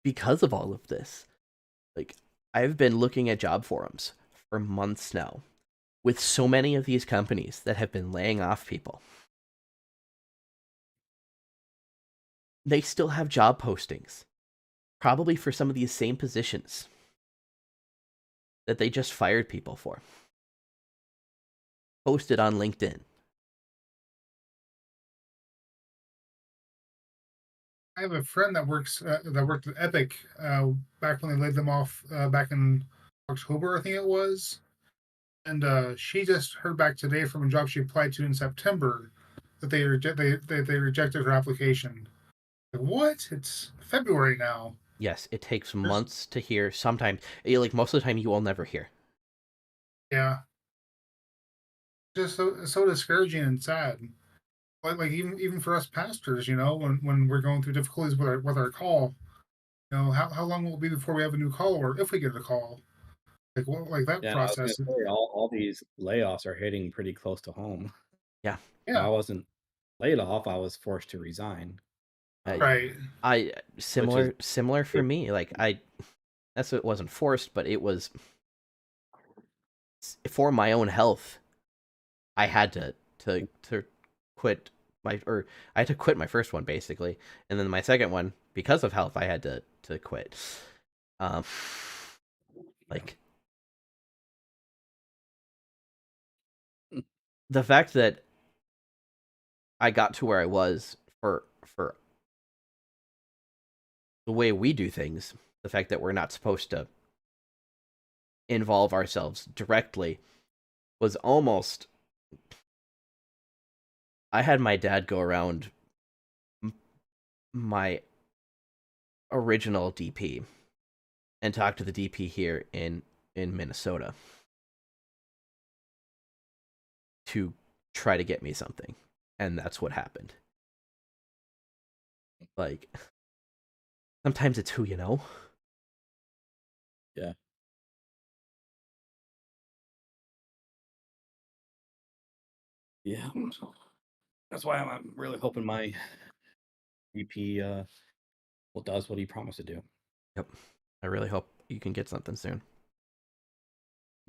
because of all of this. Like, I've been looking at job forums for months now with so many of these companies that have been laying off people. They still have job postings, probably for some of these same positions that they just fired people for, posted on LinkedIn. I have a friend that worked at Epic back when they laid them off back in October, I think it was, and she just heard back today from a job she applied to in September that they rejected her application. Like, what? It's February now. Yes, it takes There's, months to hear. Sometimes, like most of the time, you will never hear. yeah, just so discouraging and sad. Like even for us pastors, when we're going through difficulties with our call, how long will it be before we have a new call, or if we get a call? Like that Yeah, and I was gonna process. say all these layoffs are hitting pretty close to home. Yeah, I Yeah, wasn't laid off, I was forced to resign. I, right. I Which is similar for me. Like that's it wasn't forced, but it was for my own health. I had to quit or I had to quit my first one basically, and then my second one because of health I had to quit. Um, yeah. like the fact that I got to where I was for the way we do things, the fact that we're not supposed to involve ourselves directly was almost. I had my dad go around my original DP and talk to the DP here in Minnesota to try to get me something. And that's what happened. Like, sometimes it's who you know. Yeah. Yeah. That's why I'm really hoping my VP does what he promised to do. Yep. I really hope you can get something soon.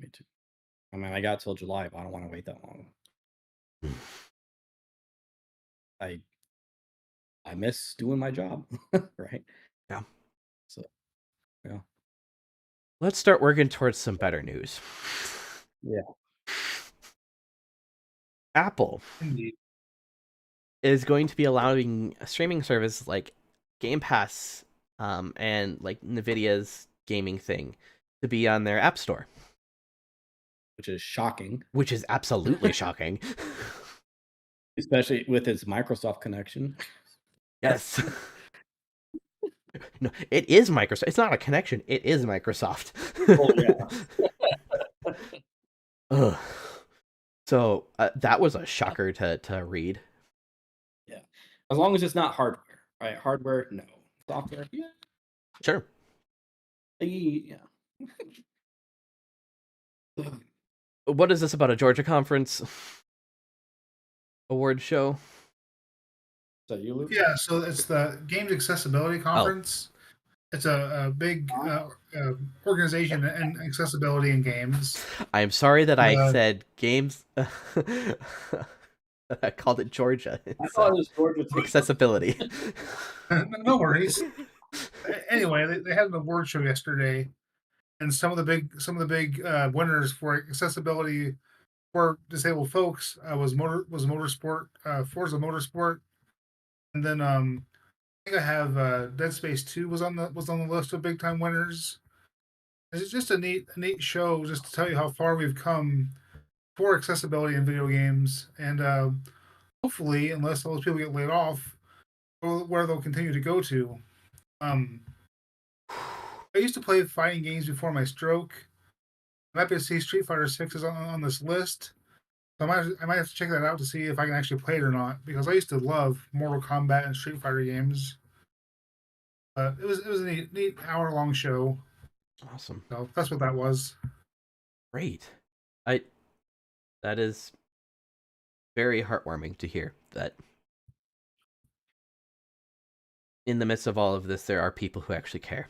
Me too. I mean, I got till July, but I don't want to wait that long. I I miss doing my job, right? Yeah. So yeah, Let's start working towards some better news. yeah. Apple Indeed. is going to be allowing a streaming service like Game Pass and like Nvidia's gaming thing to be on their App Store, Which is shocking, which is absolutely shocking. especially with its Microsoft connection. Yes. No, it is Microsoft. It's not a connection. It is Microsoft. Oh yeah, Ugh. So that was a shocker to read. yeah. As long as it's not hardware, right? Hardware, no. Software, yeah, Sure. yeah. What is this about a Georgia Conference award show? So you, Luke? Yeah, so it's the Games Accessibility Oh, Conference. It's a big organization and accessibility in games. I'm sorry that I Uh, said games. I called it Georgia. I It's thought it was Georgia too. accessibility. no worries. Anyway, they had an award show yesterday, and some of the big winners for accessibility for disabled folks was motorsport, Forza Motorsport, and then I think I have Dead Space 2 was on the list of big time winners. It's just a neat show just to tell you how far we've come for accessibility in video games, and hopefully, unless all those people get laid off, where they'll continue to go to. Um, I used to play fighting games before my stroke. I'm happy to see Street Fighter 6 is on this list. So I might have to check that out to see if I can actually play it or not, because I used to love Mortal Kombat and Street Fighter games. It was a neat hour long show. Awesome. So that's what that was. Great. I that is very heartwarming to hear that in the midst of all of this there are people who actually care.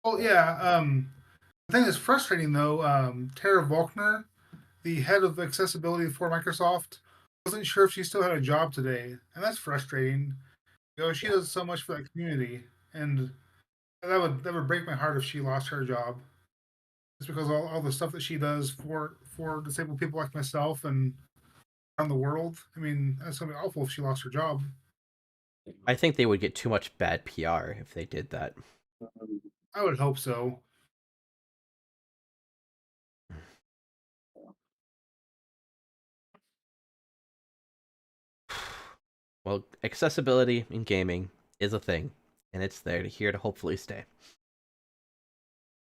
Oh yeah. The thing that's frustrating though, Tara Volkner, the head of accessibility for Microsoft, wasn't sure if she still had a job today, and that's frustrating. She Yeah. does so much for that community, and that would break my heart if she lost her job. Just because all the stuff that she does for disabled people like myself and around the world. I mean, that's gonna be awful if she lost her job. I think they would get too much bad PR if they did that. I would hope so. Well, accessibility in gaming is a thing, and it's there to here to hopefully stay.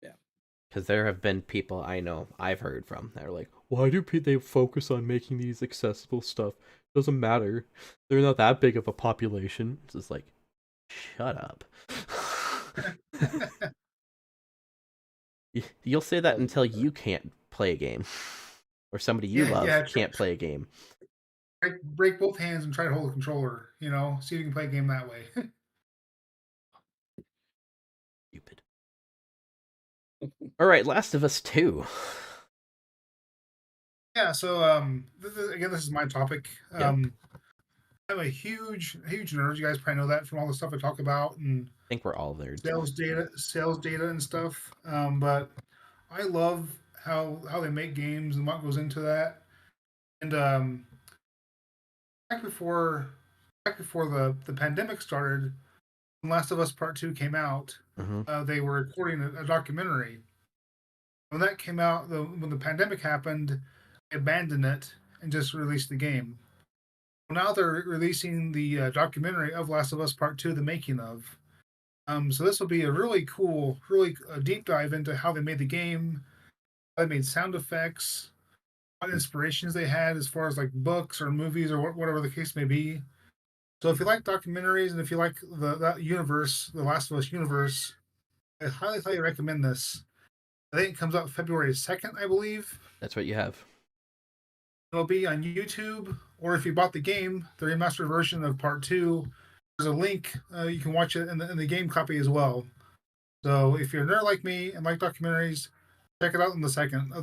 Yeah. Because there have been people I know I've heard from that are like, why do they focus on making these accessible stuff? Doesn't matter. They're not that big of a population. It's just like, shut up. You'll say that until you can't play a game, or somebody you Yeah, love yeah. can't play a game. Break both hands and try to hold a controller. See if you can play a game that way. Stupid. All right, Last of Us 2. Yeah. So again, this is my topic. Yep. I'm a huge nerd. You guys probably know that from all the stuff I talk about and I think we're all nerds. sales data, and stuff. But I love how they make games and what goes into that. And back before back before the pandemic started, when Last of Us Part Two came out, Mm-hmm. they were recording a documentary. When that came out, when the pandemic happened, they abandoned it and just released the game. Well, now they're releasing the documentary of Last of Us Part Two, the making of. So this will be a really cool, really deep dive into how they made the game, how they made sound effects, what inspirations they had as far as like books or movies or whatever the case may be. So if you like documentaries and if you like that universe, the Last of Us universe, I highly recommend this. I think it comes out February 2nd, I believe. That's what you have. It'll be on YouTube, or if you bought the game, the remastered version of Part Two, there's a link. You can watch it in the game copy as well. So if you're a nerd like me and like documentaries, check it out on the 2nd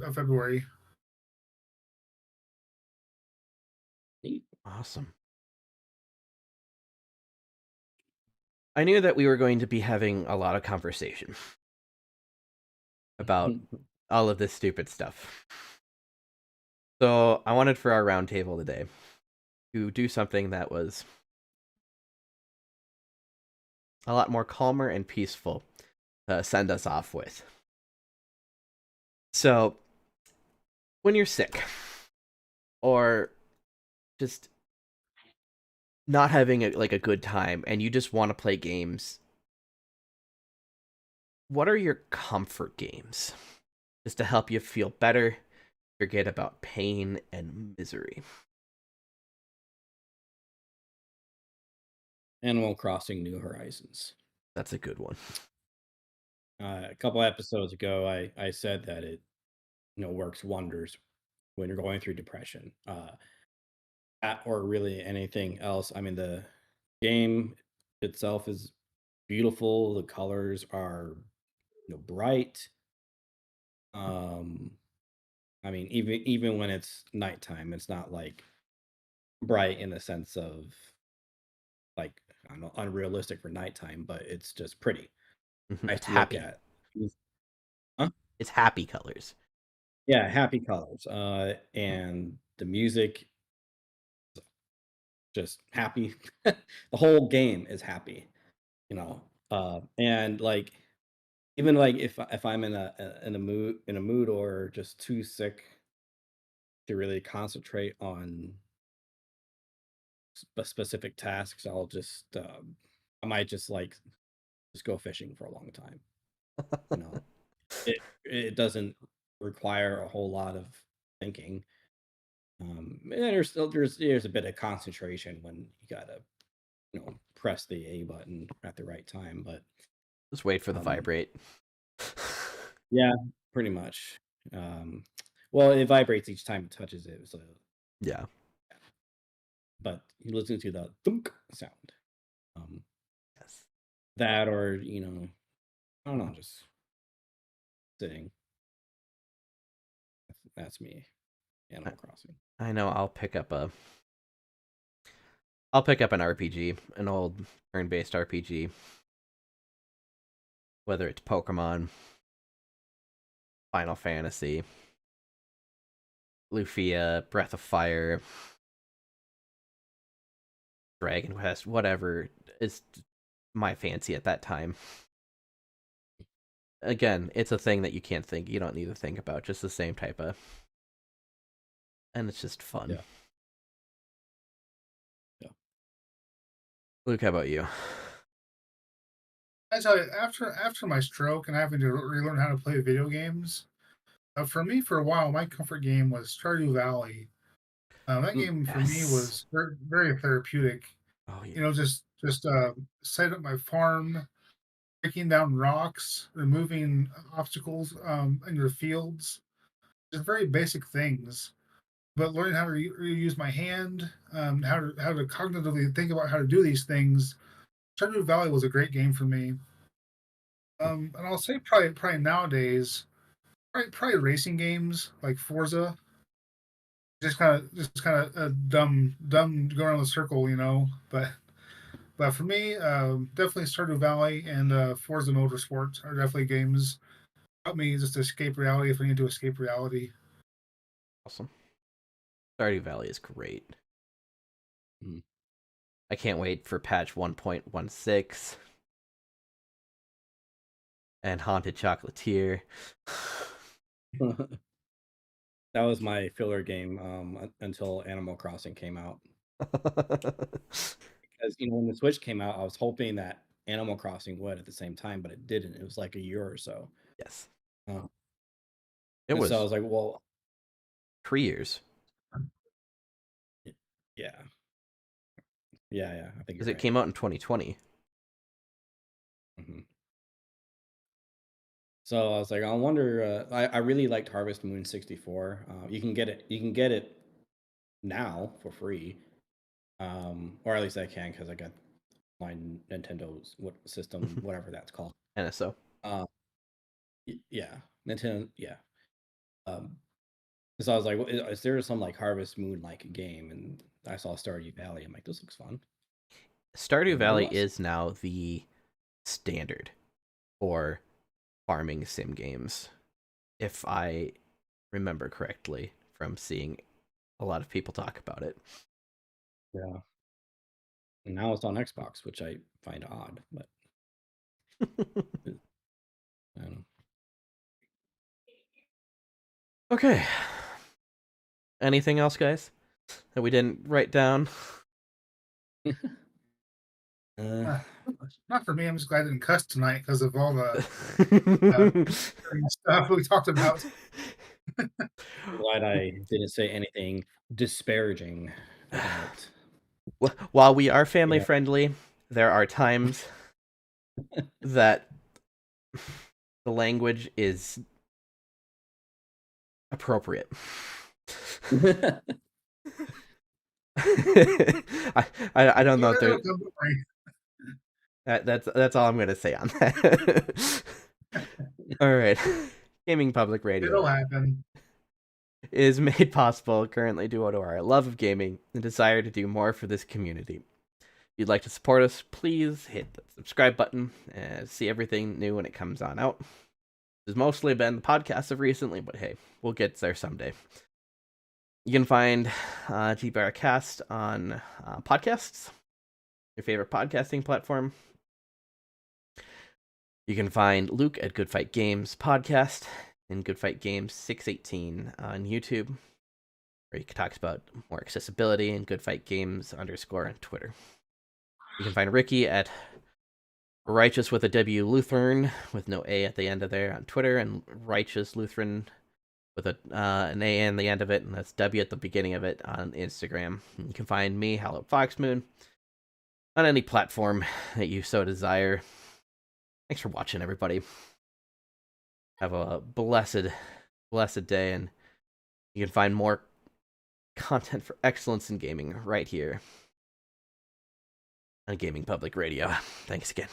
of February. Neat. Awesome. I knew that we were going to be having a lot of conversation about all of this stupid stuff. So I wanted for our roundtable today to do something that was a lot more calmer and peaceful to send us off with. So when you're sick or just not having a good time and you just want to play games, what are your comfort games? Just to help you feel better, forget about pain and misery. Animal Crossing New Horizons. That's a good one. A couple episodes ago, I said that it works wonders when you're going through depression, or really anything else. I mean, the game itself is beautiful. The colors are bright. Um, I mean, even when it's nighttime, it's not like bright in the sense of like I don't know, unrealistic for nighttime, but it's just pretty, nice It's to look happy. at. Huh? It's happy colors. Yeah, happy colors. And the music just happy. The whole game is happy, you know. And like even like if I'm in a mood or just too sick to really concentrate on specific tasks, I might just go fishing for a long time. You know, it doesn't require a whole lot of thinking. And there's a bit of concentration when you gotta press the A button at the right time, but Just wait for the um, vibrate. yeah, pretty much. Um, well, it vibrates each time it touches it, so Yeah. but you listen to the thunk sound. Um, Yes. that or I don't know, just sitting. That's me. I, Animal Crossing. I know I'll pick up an RPG, an old turn-based RPG, whether it's Pokemon, Final Fantasy, Lufia, Breath of Fire, Dragon Quest, whatever is my fancy at that time. Again, it's a thing that you don't need to think about, just the same type of, and it's just fun. Yeah. Yeah. Luke, how about you? I tell you, after my stroke and having to relearn how to play video games, for me for a while, my comfort game was Stardew Valley. That game for me Yes. was very, very therapeutic. Oh yeah. Just set up my farm, breaking down rocks, removing obstacles in your fields. Just very basic things. But learning how to use my hand, how to cognitively think about how to do these things. Stardew Valley was a great game for me. And I'll say probably nowadays, probably racing games like Forza. Just kind of dumb go around the circle, But for me, definitely Stardew Valley and Forza Motorsport are definitely games help me just escape reality if I need to escape reality. Awesome. Stardew Valley is great. Mhm. I can't wait for patch 1.16 and Haunted Chocolatier. That was my filler game until Animal Crossing came out. Because when the Switch came out, I was hoping that Animal Crossing would at the same time, but it didn't. It was like a year or so. Yes. Uh, It and so I was was like, well, 3 years. yeah, yeah. I think Because you're it right. came out in 2020. Mhm. So I was like, I wonder. I really liked Harvest Moon 64. You can get it. You can get it now for free, or at least I can because I got my Nintendo's system, whatever that's called. NSO. Uh, yeah, Nintendo. Yeah. Um, so I was like, is there some like Harvest Moon like game? And I saw Stardew Valley. I'm like, this looks fun. Stardew And it Valley was. is now the standard for farming sim games, if I remember correctly from seeing a lot of people talk about it. Yeah. And now it's on Xbox, which I find odd, but I don't Okay. Anything else, guys, that we didn't write down? know. uh, Uh, Not for me. I'm just glad I didn't cuss tonight because of all the uh, stuff we talked about. glad I didn't say anything disparaging about. While we are family Yeah. friendly, there are times that the language is appropriate. I don't know if there. Don't worry. That's all I'm going to say on that. All right. Gaming Public Radio It'll happen. is made possible currently due to our love of gaming and desire to do more for this community. If you'd like to support us, please hit the subscribe button and see everything new when it comes on out. This has mostly been the podcasts of recently, but hey, we'll get there someday. You can find GPR Cast on podcasts, your favorite podcasting platform. You can find Luke at Good Fight Games Podcast and Good Fight Games 618 on YouTube, where he talks about more accessibility, and Good Fight Games _ on Twitter. You can find Ricky at Righteous with a W Lutheran with no A at the end of there on Twitter, and Righteous Lutheran with an A in the end of it, and that's W at the beginning of it on Instagram. And you can find me, Hallowed Foxmoon, on any platform that you so desire. Thanks for watching, everybody. Have a blessed day, and you can find more content for excellence in gaming right here on Gaming Public Radio. Thanks again.